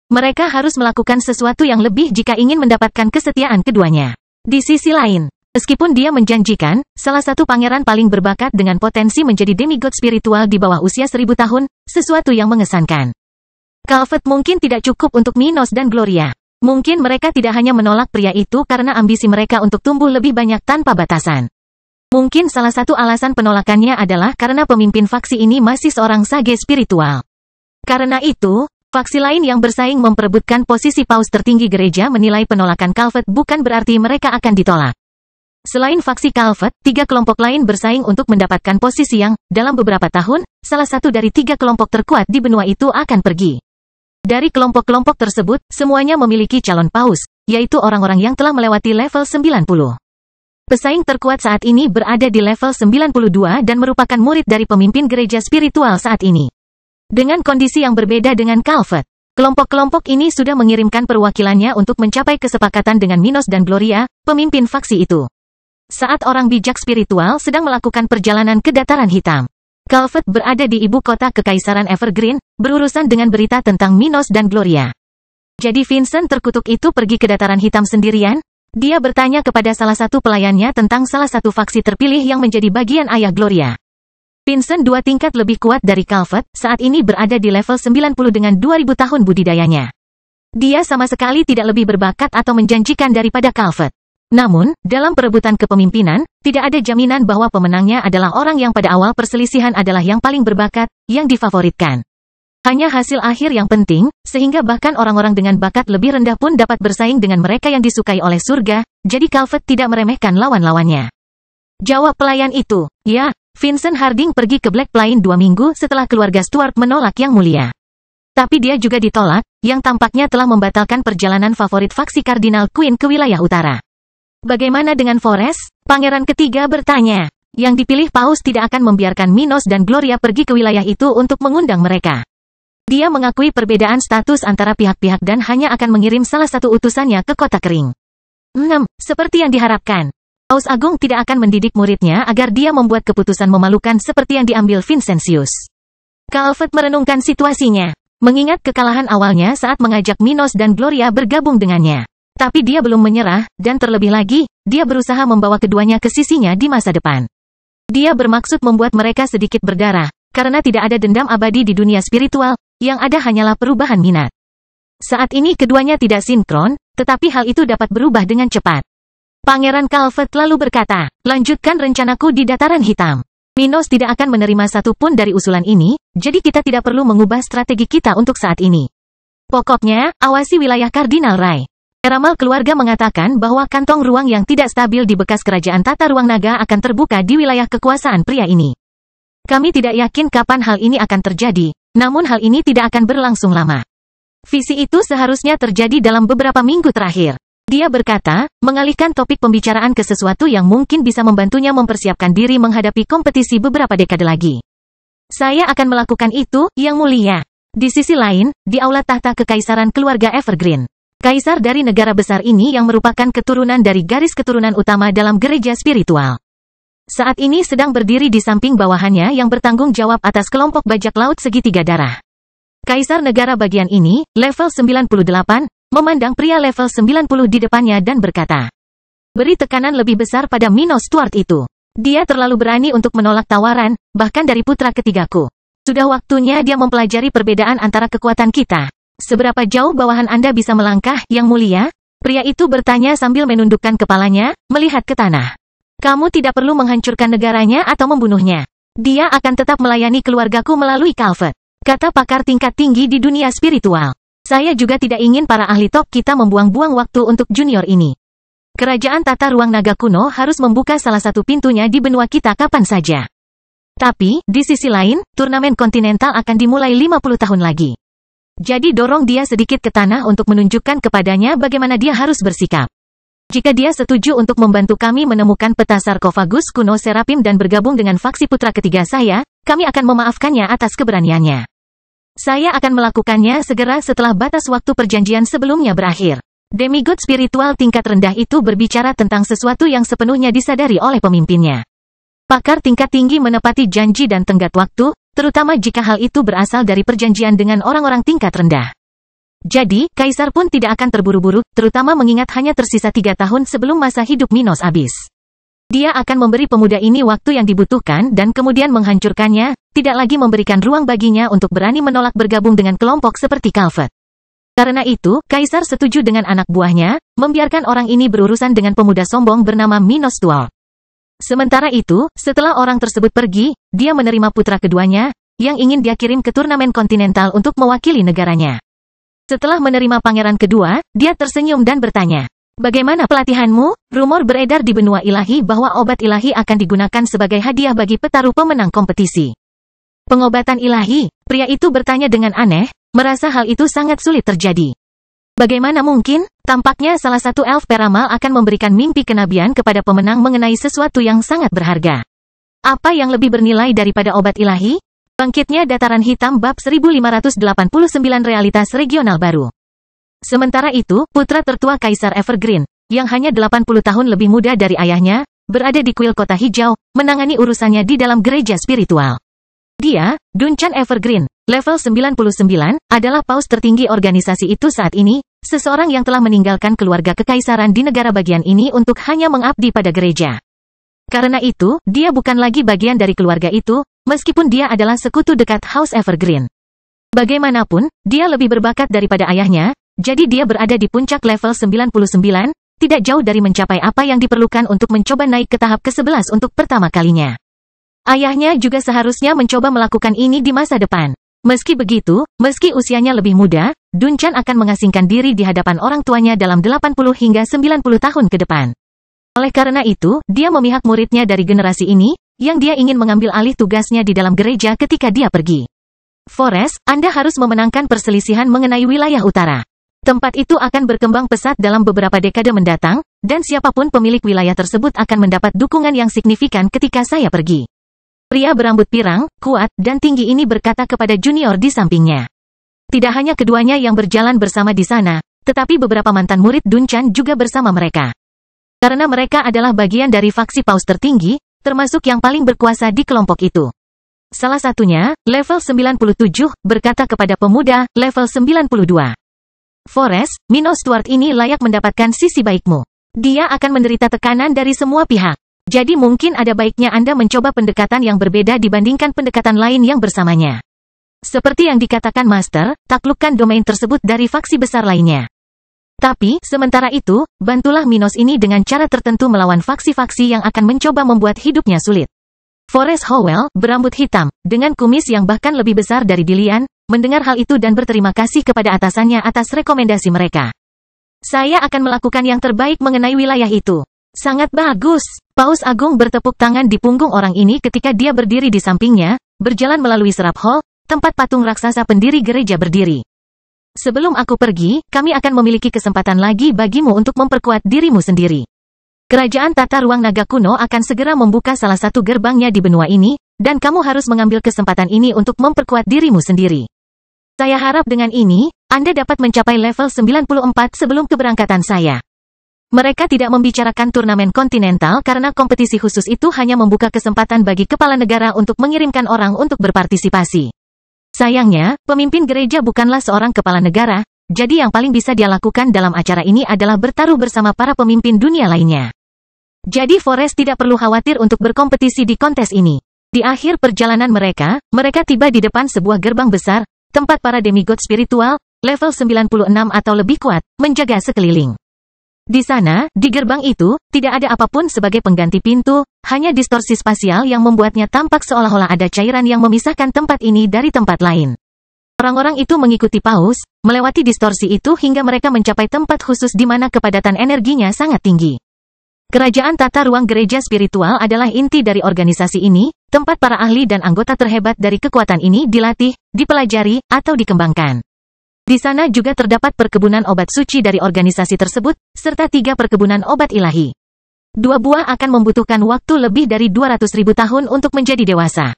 Mereka harus melakukan sesuatu yang lebih jika ingin mendapatkan kesetiaan keduanya. Di sisi lain, meskipun dia menjanjikan, salah satu pangeran paling berbakat dengan potensi menjadi demigod spiritual di bawah usia 1000 tahun, sesuatu yang mengesankan. Calvet mungkin tidak cukup untuk Minos dan Gloria. Mungkin mereka tidak hanya menolak pria itu karena ambisi mereka untuk tumbuh lebih banyak tanpa batasan. Mungkin salah satu alasan penolakannya adalah karena pemimpin faksi ini masih seorang sage spiritual. Karena itu, faksi lain yang bersaing memperebutkan posisi paus tertinggi gereja menilai penolakan Calvet bukan berarti mereka akan ditolak. Selain faksi Calvet, 3 kelompok lain bersaing untuk mendapatkan posisi yang, dalam beberapa tahun, salah satu dari 3 kelompok terkuat di benua itu akan pergi. Dari kelompok-kelompok tersebut, semuanya memiliki calon paus, yaitu orang-orang yang telah melewati level 90. Pesaing terkuat saat ini berada di level 92 dan merupakan murid dari pemimpin gereja spiritual saat ini. Dengan kondisi yang berbeda dengan Calvet, kelompok-kelompok ini sudah mengirimkan perwakilannya untuk mencapai kesepakatan dengan Minos dan Gloria, pemimpin faksi itu. Saat orang bijak spiritual sedang melakukan perjalanan ke dataran hitam, Calvet berada di ibu kota kekaisaran Evergreen, berurusan dengan berita tentang Minos dan Gloria. Jadi Vincent terkutuk itu pergi ke dataran hitam sendirian? Dia bertanya kepada salah satu pelayannya tentang salah satu faksi terpilih yang menjadi bagian ayah Gloria. Vincent 2 tingkat lebih kuat dari Calvert, saat ini berada di level 90 dengan 2000 tahun budidayanya. Dia sama sekali tidak lebih berbakat atau menjanjikan daripada Calvert. Namun, dalam perebutan kepemimpinan, tidak ada jaminan bahwa pemenangnya adalah orang yang pada awal perselisihan adalah yang paling berbakat, yang difavoritkan. Hanya hasil akhir yang penting, sehingga bahkan orang-orang dengan bakat lebih rendah pun dapat bersaing dengan mereka yang disukai oleh surga, jadi Calvert tidak meremehkan lawan-lawannya. Jawab pelayan itu, ya, Vincent Harding pergi ke Black Plain 2 minggu setelah keluarga Stuart menolak Yang Mulia. Tapi dia juga ditolak, yang tampaknya telah membatalkan perjalanan favorit faksi Kardinal Queen ke wilayah utara. Bagaimana dengan Forrest? Pangeran ketiga bertanya. Yang dipilih Paus tidak akan membiarkan Minos dan Gloria pergi ke wilayah itu untuk mengundang mereka. Dia mengakui perbedaan status antara pihak-pihak dan hanya akan mengirim salah satu utusannya ke kota kering. 6. Seperti yang diharapkan. Paus Agung tidak akan mendidik muridnya agar dia membuat keputusan memalukan seperti yang diambil Vincentius. Calvert merenungkan situasinya. Mengingat kekalahan awalnya saat mengajak Minos dan Gloria bergabung dengannya. Tapi dia belum menyerah, dan terlebih lagi, dia berusaha membawa keduanya ke sisinya di masa depan. Dia bermaksud membuat mereka sedikit berdarah, karena tidak ada dendam abadi di dunia spiritual, yang ada hanyalah perubahan minat. Saat ini keduanya tidak sinkron, tetapi hal itu dapat berubah dengan cepat. Pangeran Calvert lalu berkata, lanjutkan rencanaku di dataran hitam. Minos tidak akan menerima satu pun dari usulan ini, jadi kita tidak perlu mengubah strategi kita untuk saat ini. Pokoknya, awasi wilayah Kardinal Rai. Ramal keluarga mengatakan bahwa kantong ruang yang tidak stabil di bekas kerajaan tata ruang naga akan terbuka di wilayah kekuasaan pria ini. Kami tidak yakin kapan hal ini akan terjadi, namun hal ini tidak akan berlangsung lama. Visi itu seharusnya terjadi dalam beberapa minggu terakhir. Dia berkata, mengalihkan topik pembicaraan ke sesuatu yang mungkin bisa membantunya mempersiapkan diri menghadapi kompetisi beberapa dekade lagi. Saya akan melakukan itu, Yang Mulia. Di sisi lain, di aula tahta kekaisaran keluarga Evergreen. Kaisar dari negara besar ini yang merupakan keturunan dari garis keturunan utama dalam gereja spiritual. Saat ini sedang berdiri di samping bawahannya yang bertanggung jawab atas kelompok bajak laut segitiga darah. Kaisar negara bagian ini, level 98, memandang pria level 90 di depannya dan berkata, beri tekanan lebih besar pada Minos Stuart itu. Dia terlalu berani untuk menolak tawaran, bahkan dari putra ketigaku. Sudah waktunya dia mempelajari perbedaan antara kekuatan kita. Seberapa jauh bawahan Anda bisa melangkah, Yang Mulia? Pria itu bertanya sambil menundukkan kepalanya, melihat ke tanah. Kamu tidak perlu menghancurkan negaranya atau membunuhnya. Dia akan tetap melayani keluargaku melalui Calvert, kata pakar tingkat tinggi di dunia spiritual. Saya juga tidak ingin para ahli top kita membuang-buang waktu untuk junior ini. Kerajaan tata ruang naga kuno harus membuka salah satu pintunya di benua kita kapan saja. Tapi, di sisi lain, turnamen kontinental akan dimulai 50 tahun lagi. Jadi dorong dia sedikit ke tanah untuk menunjukkan kepadanya bagaimana dia harus bersikap. Jika dia setuju untuk membantu kami menemukan peta sarkofagus kuno Serapim dan bergabung dengan faksi putra ketiga saya, kami akan memaafkannya atas keberaniannya. Saya akan melakukannya segera setelah batas waktu perjanjian sebelumnya berakhir. Demigod spiritual tingkat rendah itu berbicara tentang sesuatu yang sepenuhnya disadari oleh pemimpinnya. Pakar tingkat tinggi menepati janji dan tenggat waktu, terutama jika hal itu berasal dari perjanjian dengan orang-orang tingkat rendah. Jadi, Kaisar pun tidak akan terburu-buru, terutama mengingat hanya tersisa 3 tahun sebelum masa hidup Minos habis. Dia akan memberi pemuda ini waktu yang dibutuhkan dan kemudian menghancurkannya, tidak lagi memberikan ruang baginya untuk berani menolak bergabung dengan kelompok seperti Calvert. Karena itu, Kaisar setuju dengan anak buahnya, membiarkan orang ini berurusan dengan pemuda sombong bernama Minos Stuart. Sementara itu, setelah orang tersebut pergi, dia menerima putra keduanya, yang ingin dia kirim ke turnamen kontinental untuk mewakili negaranya. Setelah menerima pangeran kedua, dia tersenyum dan bertanya, bagaimana pelatihanmu? Rumor beredar di benua ilahi bahwa obat ilahi akan digunakan sebagai hadiah bagi petarung pemenang kompetisi. Pengobatan ilahi? Pria itu bertanya dengan aneh, merasa hal itu sangat sulit terjadi. Bagaimana mungkin? Tampaknya salah satu elf peramal akan memberikan mimpi kenabian kepada pemenang mengenai sesuatu yang sangat berharga. Apa yang lebih bernilai daripada obat ilahi? Bangkitnya Dataran Hitam bab 1589 realitas regional baru. Sementara itu, putra tertua Kaisar Evergreen, yang hanya 80 tahun lebih muda dari ayahnya, berada di kuil kota hijau, menangani urusannya di dalam gereja spiritual. Dia, Duncan Evergreen, level 99, adalah paus tertinggi organisasi itu saat ini, seseorang yang telah meninggalkan keluarga kekaisaran di negara bagian ini untuk hanya mengabdi pada gereja. Karena itu, dia bukan lagi bagian dari keluarga itu, meskipun dia adalah sekutu dekat House Evergreen. Bagaimanapun, dia lebih berbakat daripada ayahnya, jadi dia berada di puncak level 99, tidak jauh dari mencapai apa yang diperlukan untuk mencoba naik ke tahap ke-11 untuk pertama kalinya. Ayahnya juga seharusnya mencoba melakukan ini di masa depan. Meski begitu, meski usianya lebih muda, Dunchan akan mengasingkan diri di hadapan orang tuanya dalam 80 hingga 90 tahun ke depan. Oleh karena itu, dia memihak muridnya dari generasi ini, yang dia ingin mengambil alih tugasnya di dalam gereja ketika dia pergi. Forrest, Anda harus memenangkan perselisihan mengenai wilayah utara. Tempat itu akan berkembang pesat dalam beberapa dekade mendatang, dan siapapun pemilik wilayah tersebut akan mendapat dukungan yang signifikan ketika saya pergi. Pria berambut pirang, kuat, dan tinggi ini berkata kepada junior di sampingnya. Tidak hanya keduanya yang berjalan bersama di sana, tetapi beberapa mantan murid Dunchan juga bersama mereka. Karena mereka adalah bagian dari faksi paus tertinggi, termasuk yang paling berkuasa di kelompok itu. Salah satunya, level 97, berkata kepada pemuda, level 92. Forrest, Mino Stuart ini layak mendapatkan sisi baikmu. Dia akan menderita tekanan dari semua pihak. Jadi mungkin ada baiknya Anda mencoba pendekatan yang berbeda dibandingkan pendekatan lain yang bersamanya. Seperti yang dikatakan Master, taklukkan domain tersebut dari faksi besar lainnya. Tapi, sementara itu, bantulah Minos ini dengan cara tertentu melawan faksi-faksi yang akan mencoba membuat hidupnya sulit. Forrest Howell, berambut hitam, dengan kumis yang bahkan lebih besar dari Dillian, mendengar hal itu dan berterima kasih kepada atasannya atas rekomendasi mereka. Saya akan melakukan yang terbaik mengenai wilayah itu. Sangat bagus. Paus Agung bertepuk tangan di punggung orang ini ketika dia berdiri di sampingnya, berjalan melalui serap hall, tempat patung raksasa pendiri gereja berdiri. Sebelum aku pergi, kami akan memiliki kesempatan lagi bagimu untuk memperkuat dirimu sendiri. Kerajaan Tata Ruang Naga Kuno akan segera membuka salah satu gerbangnya di benua ini, dan kamu harus mengambil kesempatan ini untuk memperkuat dirimu sendiri. Saya harap dengan ini, Anda dapat mencapai level 94 sebelum keberangkatan saya. Mereka tidak membicarakan turnamen kontinental karena kompetisi khusus itu hanya membuka kesempatan bagi kepala negara untuk mengirimkan orang untuk berpartisipasi. Sayangnya, pemimpin gereja bukanlah seorang kepala negara, jadi yang paling bisa dia lakukan dalam acara ini adalah bertaruh bersama para pemimpin dunia lainnya. Jadi Forrest tidak perlu khawatir untuk berkompetisi di kontes ini. Di akhir perjalanan mereka tiba di depan sebuah gerbang besar, tempat para demigod spiritual, level 96 atau lebih kuat, menjaga sekeliling. Di sana, di gerbang itu, tidak ada apapun sebagai pengganti pintu, hanya distorsi spasial yang membuatnya tampak seolah-olah ada cairan yang memisahkan tempat ini dari tempat lain. Orang-orang itu mengikuti paus, melewati distorsi itu hingga mereka mencapai tempat khusus di mana kepadatan energinya sangat tinggi. Kerajaan Tata Ruang Gereja Spiritual adalah inti dari organisasi ini, tempat para ahli dan anggota terhebat dari kekuatan ini dilatih, dipelajari, atau dikembangkan. Di sana juga terdapat perkebunan obat suci dari organisasi tersebut, serta 3 perkebunan obat ilahi. 2 buah akan membutuhkan waktu lebih dari 200.000 tahun untuk menjadi dewasa.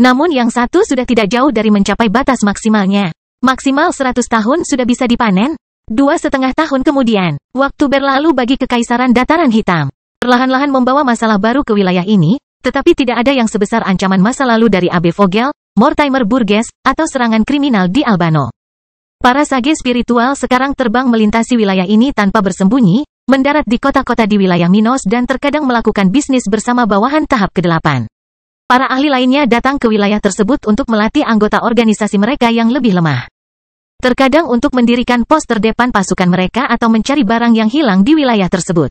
Namun yang satu sudah tidak jauh dari mencapai batas maksimalnya. Maksimal 100 tahun sudah bisa dipanen. 2,5 tahun kemudian, waktu berlalu bagi Kekaisaran Dataran Hitam. Perlahan-lahan membawa masalah baru ke wilayah ini, tetapi tidak ada yang sebesar ancaman masa lalu dari Abe Vogel, Mortimer Burgess, atau serangan kriminal di Albano. Para sage spiritual sekarang terbang melintasi wilayah ini tanpa bersembunyi, mendarat di kota-kota di wilayah Minos dan terkadang melakukan bisnis bersama bawahan tahap ke-8. Para ahli lainnya datang ke wilayah tersebut untuk melatih anggota organisasi mereka yang lebih lemah. Terkadang untuk mendirikan pos terdepan pasukan mereka atau mencari barang yang hilang di wilayah tersebut.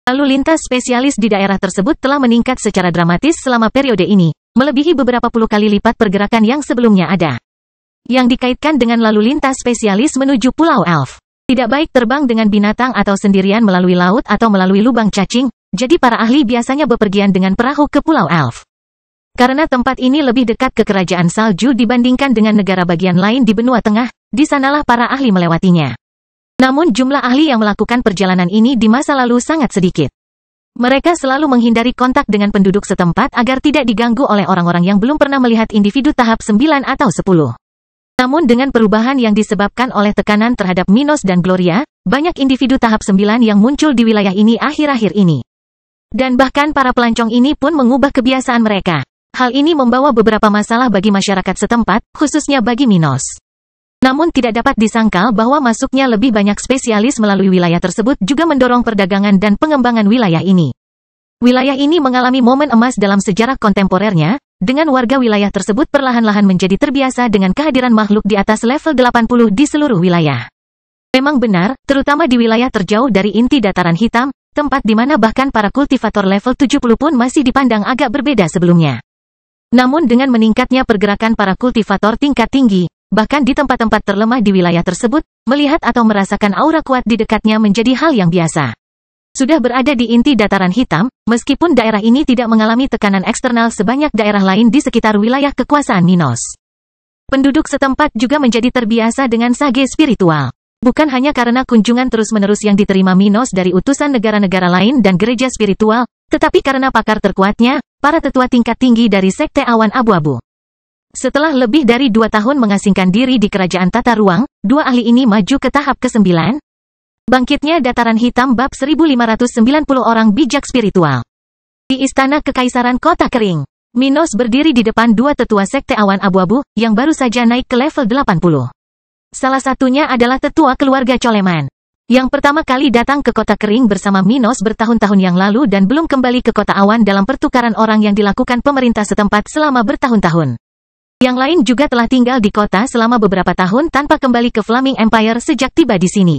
Lalu lintas spesialis di daerah tersebut telah meningkat secara dramatis selama periode ini, melebihi beberapa puluh kali lipat pergerakan yang sebelumnya ada. Yang dikaitkan dengan lalu lintas spesialis menuju Pulau Elf. Tidak baik terbang dengan binatang atau sendirian melalui laut atau melalui lubang cacing, jadi para ahli biasanya bepergian dengan perahu ke Pulau Elf. Karena tempat ini lebih dekat ke kerajaan salju dibandingkan dengan negara bagian lain di benua tengah, di sanalah para ahli melewatinya. Namun jumlah ahli yang melakukan perjalanan ini di masa lalu sangat sedikit. Mereka selalu menghindari kontak dengan penduduk setempat agar tidak diganggu oleh orang-orang yang belum pernah melihat individu tahap 9 atau 10. Namun dengan perubahan yang disebabkan oleh tekanan terhadap Minos dan Gloria, banyak individu tahap 9 yang muncul di wilayah ini akhir-akhir ini. Dan bahkan para pelancong ini pun mengubah kebiasaan mereka. Hal ini membawa beberapa masalah bagi masyarakat setempat, khususnya bagi Minos. Namun tidak dapat disangkal bahwa masuknya lebih banyak spesialis melalui wilayah tersebut juga mendorong perdagangan dan pengembangan wilayah ini. Wilayah ini mengalami momen emas dalam sejarah kontemporernya, dengan warga wilayah tersebut perlahan-lahan menjadi terbiasa dengan kehadiran makhluk di atas level 80 di seluruh wilayah. Memang benar, terutama di wilayah terjauh dari inti dataran hitam, tempat di mana bahkan para kultivator level 70 pun masih dipandang agak berbeda sebelumnya. Namun dengan meningkatnya pergerakan para kultivator tingkat tinggi, bahkan di tempat-tempat terlemah di wilayah tersebut, melihat atau merasakan aura kuat di dekatnya menjadi hal yang biasa. Sudah berada di inti dataran hitam, meskipun daerah ini tidak mengalami tekanan eksternal sebanyak daerah lain di sekitar wilayah kekuasaan Minos. Penduduk setempat juga menjadi terbiasa dengan sage spiritual. Bukan hanya karena kunjungan terus-menerus yang diterima Minos dari utusan negara-negara lain dan gereja spiritual, tetapi karena pakar terkuatnya, para tetua tingkat tinggi dari Sekte Awan Abu-Abu. Setelah lebih dari 2 tahun mengasingkan diri di Kerajaan Tata Ruang, dua ahli ini maju ke tahap ke-9. Bangkitnya Dataran Hitam bab 1590 orang bijak spiritual. Di Istana Kekaisaran Kota Kering, Minos berdiri di depan dua tetua Sekte Awan Abu-Abu, yang baru saja naik ke level 80. Salah satunya adalah tetua keluarga Coleman, yang pertama kali datang ke Kota Kering bersama Minos bertahun-tahun yang lalu dan belum kembali ke Kota Awan dalam pertukaran orang yang dilakukan pemerintah setempat selama bertahun-tahun. Yang lain juga telah tinggal di kota selama beberapa tahun tanpa kembali ke Flaming Empire sejak tiba di sini.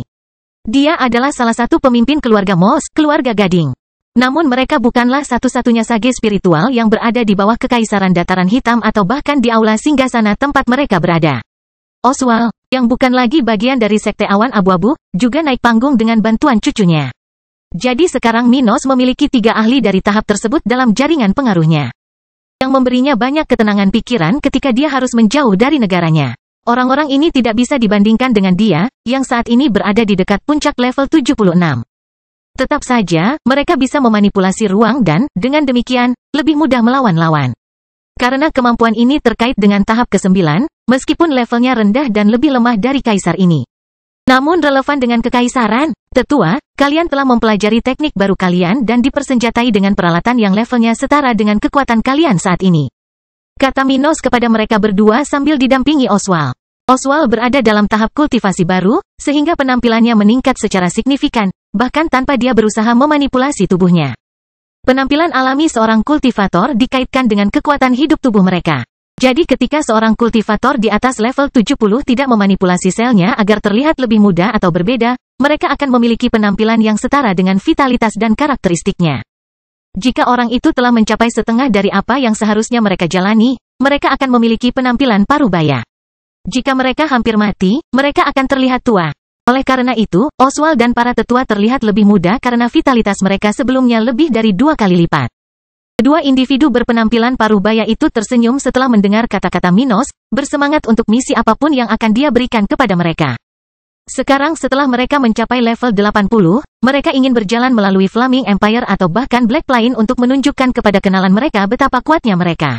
Dia adalah salah satu pemimpin keluarga Moss, keluarga Gading. Namun mereka bukanlah satu-satunya sage spiritual yang berada di bawah Kekaisaran Dataran Hitam atau bahkan di aula singgasana tempat mereka berada. Oswald, yang bukan lagi bagian dari Sekte Awan Abu-Abu, juga naik panggung dengan bantuan cucunya. Jadi sekarang Minos memiliki 3 ahli dari tahap tersebut dalam jaringan pengaruhnya, yang memberinya banyak ketenangan pikiran ketika dia harus menjauh dari negaranya. Orang-orang ini tidak bisa dibandingkan dengan dia, yang saat ini berada di dekat puncak level 76. Tetap saja, mereka bisa memanipulasi ruang dan, dengan demikian, lebih mudah melawan lawan. Karena kemampuan ini terkait dengan tahap ke-9, meskipun levelnya rendah dan lebih lemah dari kaisar ini. Namun relevan dengan kekaisaran, tetua, kalian telah mempelajari teknik baru kalian dan dipersenjatai dengan peralatan yang levelnya setara dengan kekuatan kalian saat ini. Kata Minos kepada mereka berdua sambil didampingi Oswald. Oswald berada dalam tahap kultivasi baru, sehingga penampilannya meningkat secara signifikan, bahkan tanpa dia berusaha memanipulasi tubuhnya. Penampilan alami seorang kultivator dikaitkan dengan kekuatan hidup tubuh mereka. Jadi ketika seorang kultivator di atas level 70 tidak memanipulasi selnya agar terlihat lebih muda atau berbeda, mereka akan memiliki penampilan yang setara dengan vitalitas dan karakteristiknya. Jika orang itu telah mencapai setengah dari apa yang seharusnya mereka jalani, mereka akan memiliki penampilan parubaya. Jika mereka hampir mati, mereka akan terlihat tua. Oleh karena itu, Oswald dan para tetua terlihat lebih muda karena vitalitas mereka sebelumnya lebih dari 2 kali lipat. Kedua individu berpenampilan parubaya itu tersenyum setelah mendengar kata-kata Minos, bersemangat untuk misi apapun yang akan dia berikan kepada mereka. Sekarang setelah mereka mencapai level 80, mereka ingin berjalan melalui Flaming Empire atau bahkan Black Plain untuk menunjukkan kepada kenalan mereka betapa kuatnya mereka.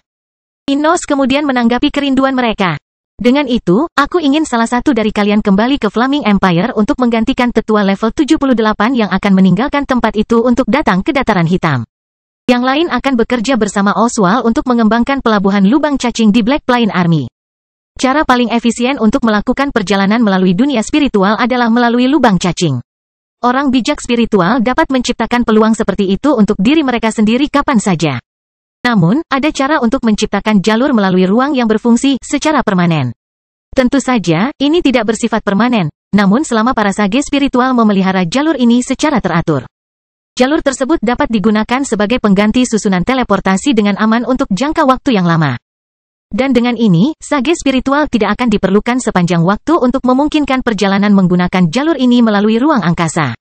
Minos kemudian menanggapi kerinduan mereka. Dengan itu, aku ingin salah satu dari kalian kembali ke Flaming Empire untuk menggantikan tetua level 78 yang akan meninggalkan tempat itu untuk datang ke Dataran Hitam. Yang lain akan bekerja bersama Oswald untuk mengembangkan pelabuhan lubang cacing di Black Plain Army. Cara paling efisien untuk melakukan perjalanan melalui dunia spiritual adalah melalui lubang cacing. Orang bijak spiritual dapat menciptakan peluang seperti itu untuk diri mereka sendiri kapan saja. Namun, ada cara untuk menciptakan jalur melalui ruang yang berfungsi secara permanen. Tentu saja, ini tidak bersifat permanen, namun selama para sage spiritual memelihara jalur ini secara teratur. Jalur tersebut dapat digunakan sebagai pengganti susunan teleportasi dengan aman untuk jangka waktu yang lama. Dan dengan ini, sage spiritual tidak akan diperlukan sepanjang waktu untuk memungkinkan perjalanan menggunakan jalur ini melalui ruang angkasa.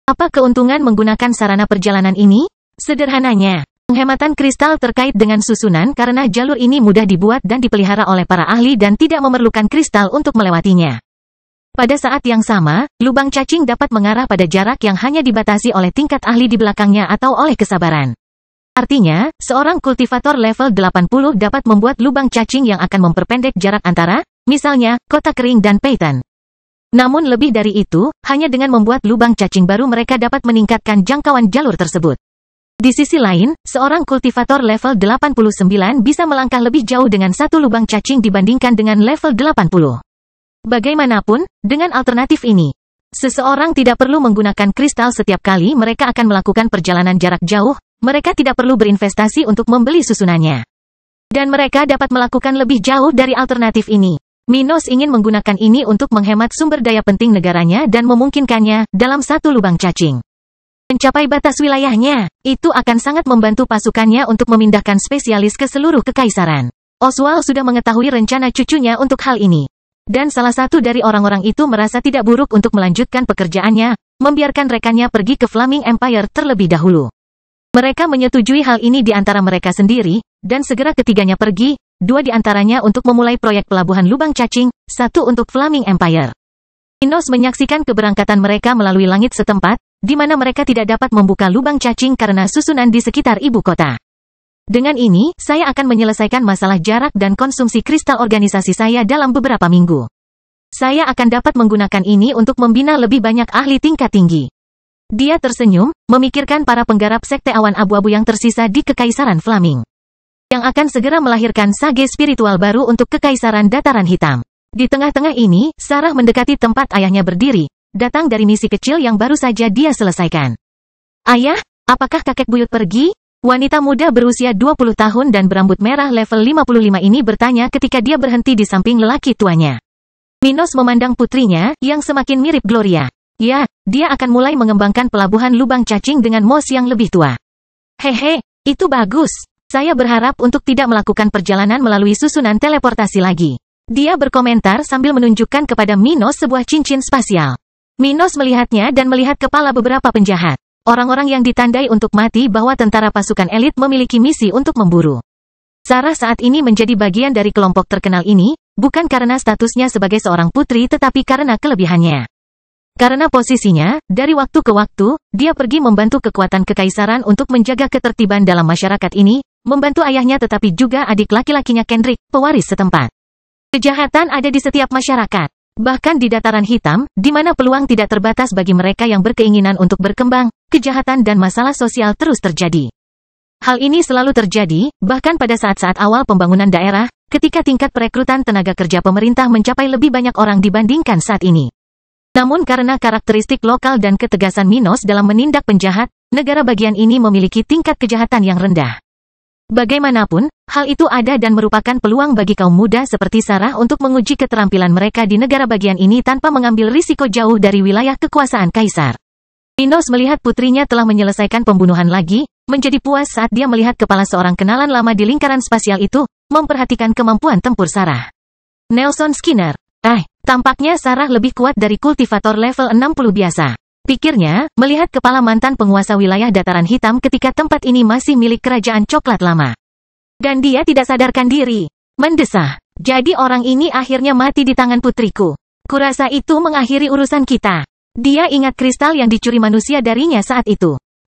Apa keuntungan menggunakan sarana perjalanan ini? Sederhananya, penghematan kristal terkait dengan susunan karena jalur ini mudah dibuat dan dipelihara oleh para ahli dan tidak memerlukan kristal untuk melewatinya. Pada saat yang sama, lubang cacing dapat mengarah pada jarak yang hanya dibatasi oleh tingkat ahli di belakangnya atau oleh kesabaran. Artinya, seorang kultivator level 80 dapat membuat lubang cacing yang akan memperpendek jarak antara, misalnya, Kota Kering dan Peyton. Namun lebih dari itu, hanya dengan membuat lubang cacing baru mereka dapat meningkatkan jangkauan jalur tersebut. Di sisi lain, seorang kultivator level 89 bisa melangkah lebih jauh dengan satu lubang cacing dibandingkan dengan level 80. Bagaimanapun, dengan alternatif ini, seseorang tidak perlu menggunakan kristal setiap kali mereka akan melakukan perjalanan jarak jauh, mereka tidak perlu berinvestasi untuk membeli susunannya. Dan mereka dapat melakukan lebih jauh dari alternatif ini. Minos ingin menggunakan ini untuk menghemat sumber daya penting negaranya dan memungkinkannya dalam satu lubang cacing. Mencapai batas wilayahnya, itu akan sangat membantu pasukannya untuk memindahkan spesialis ke seluruh kekaisaran. Oswald sudah mengetahui rencana cucunya untuk hal ini. Dan salah satu dari orang-orang itu merasa tidak buruk untuk melanjutkan pekerjaannya, membiarkan rekannya pergi ke Flaming Empire terlebih dahulu. Mereka menyetujui hal ini di antara mereka sendiri, dan segera ketiganya pergi, dua di antaranya untuk memulai proyek pelabuhan lubang cacing, satu untuk Flaming Empire. Minos menyaksikan keberangkatan mereka melalui langit setempat, di mana mereka tidak dapat membuka lubang cacing karena susunan di sekitar ibu kota. Dengan ini, saya akan menyelesaikan masalah jarak dan konsumsi kristal organisasi saya dalam beberapa minggu. Saya akan dapat menggunakan ini untuk membina lebih banyak ahli tingkat tinggi. Dia tersenyum, memikirkan para penggarap sekte awan abu-abu yang tersisa di Kekaisaran Flaming, yang akan segera melahirkan sage spiritual baru untuk Kekaisaran Dataran Hitam. Di tengah-tengah ini, Sarah mendekati tempat ayahnya berdiri, datang dari misi kecil yang baru saja dia selesaikan. Ayah, apakah kakek buyut pergi? Wanita muda berusia 20 tahun dan berambut merah level 55 ini bertanya ketika dia berhenti di samping lelaki tuanya. Minos memandang putrinya, yang semakin mirip Gloria. Ya, dia akan mulai mengembangkan pelabuhan lubang cacing dengan Moss yang lebih tua. Hehe, itu bagus. Saya berharap untuk tidak melakukan perjalanan melalui susunan teleportasi lagi. Dia berkomentar sambil menunjukkan kepada Minos sebuah cincin spasial. Minos melihatnya dan melihat kepala beberapa penjahat. Orang-orang yang ditandai untuk mati bahwa tentara pasukan elit memiliki misi untuk memburu. Sarah saat ini menjadi bagian dari kelompok terkenal ini, bukan karena statusnya sebagai seorang putri tetapi karena kelebihannya. Karena posisinya, dari waktu ke waktu, dia pergi membantu kekuatan kekaisaran untuk menjaga ketertiban dalam masyarakat ini, membantu ayahnya tetapi juga adik laki-lakinya Kendrick, pewaris setempat. Kejahatan ada di setiap masyarakat. Bahkan di Dataran Hitam, di mana peluang tidak terbatas bagi mereka yang berkeinginan untuk berkembang, kejahatan dan masalah sosial terus terjadi. Hal ini selalu terjadi, bahkan pada saat-saat awal pembangunan daerah, ketika tingkat perekrutan tenaga kerja pemerintah mencapai lebih banyak orang dibandingkan saat ini. Namun karena karakteristik lokal dan ketegasan Minos dalam menindak penjahat, negara bagian ini memiliki tingkat kejahatan yang rendah. Bagaimanapun, hal itu ada dan merupakan peluang bagi kaum muda seperti Sarah untuk menguji keterampilan mereka di negara bagian ini tanpa mengambil risiko jauh dari wilayah kekuasaan kaisar. Minos melihat putrinya telah menyelesaikan pembunuhan lagi, menjadi puas saat dia melihat kepala seorang kenalan lama di lingkaran spasial itu, memperhatikan kemampuan tempur Sarah. Nelson Skinner. Tampaknya Sarah lebih kuat dari kultivator level 60 biasa. Pikirnya, melihat kepala mantan penguasa wilayah Dataran Hitam ketika tempat ini masih milik kerajaan coklat lama. Dan dia tidak sadarkan diri. Mendesah. Jadi orang ini akhirnya mati di tangan putriku. Kurasa itu mengakhiri urusan kita. Dia ingat kristal yang dicuri manusia darinya saat itu.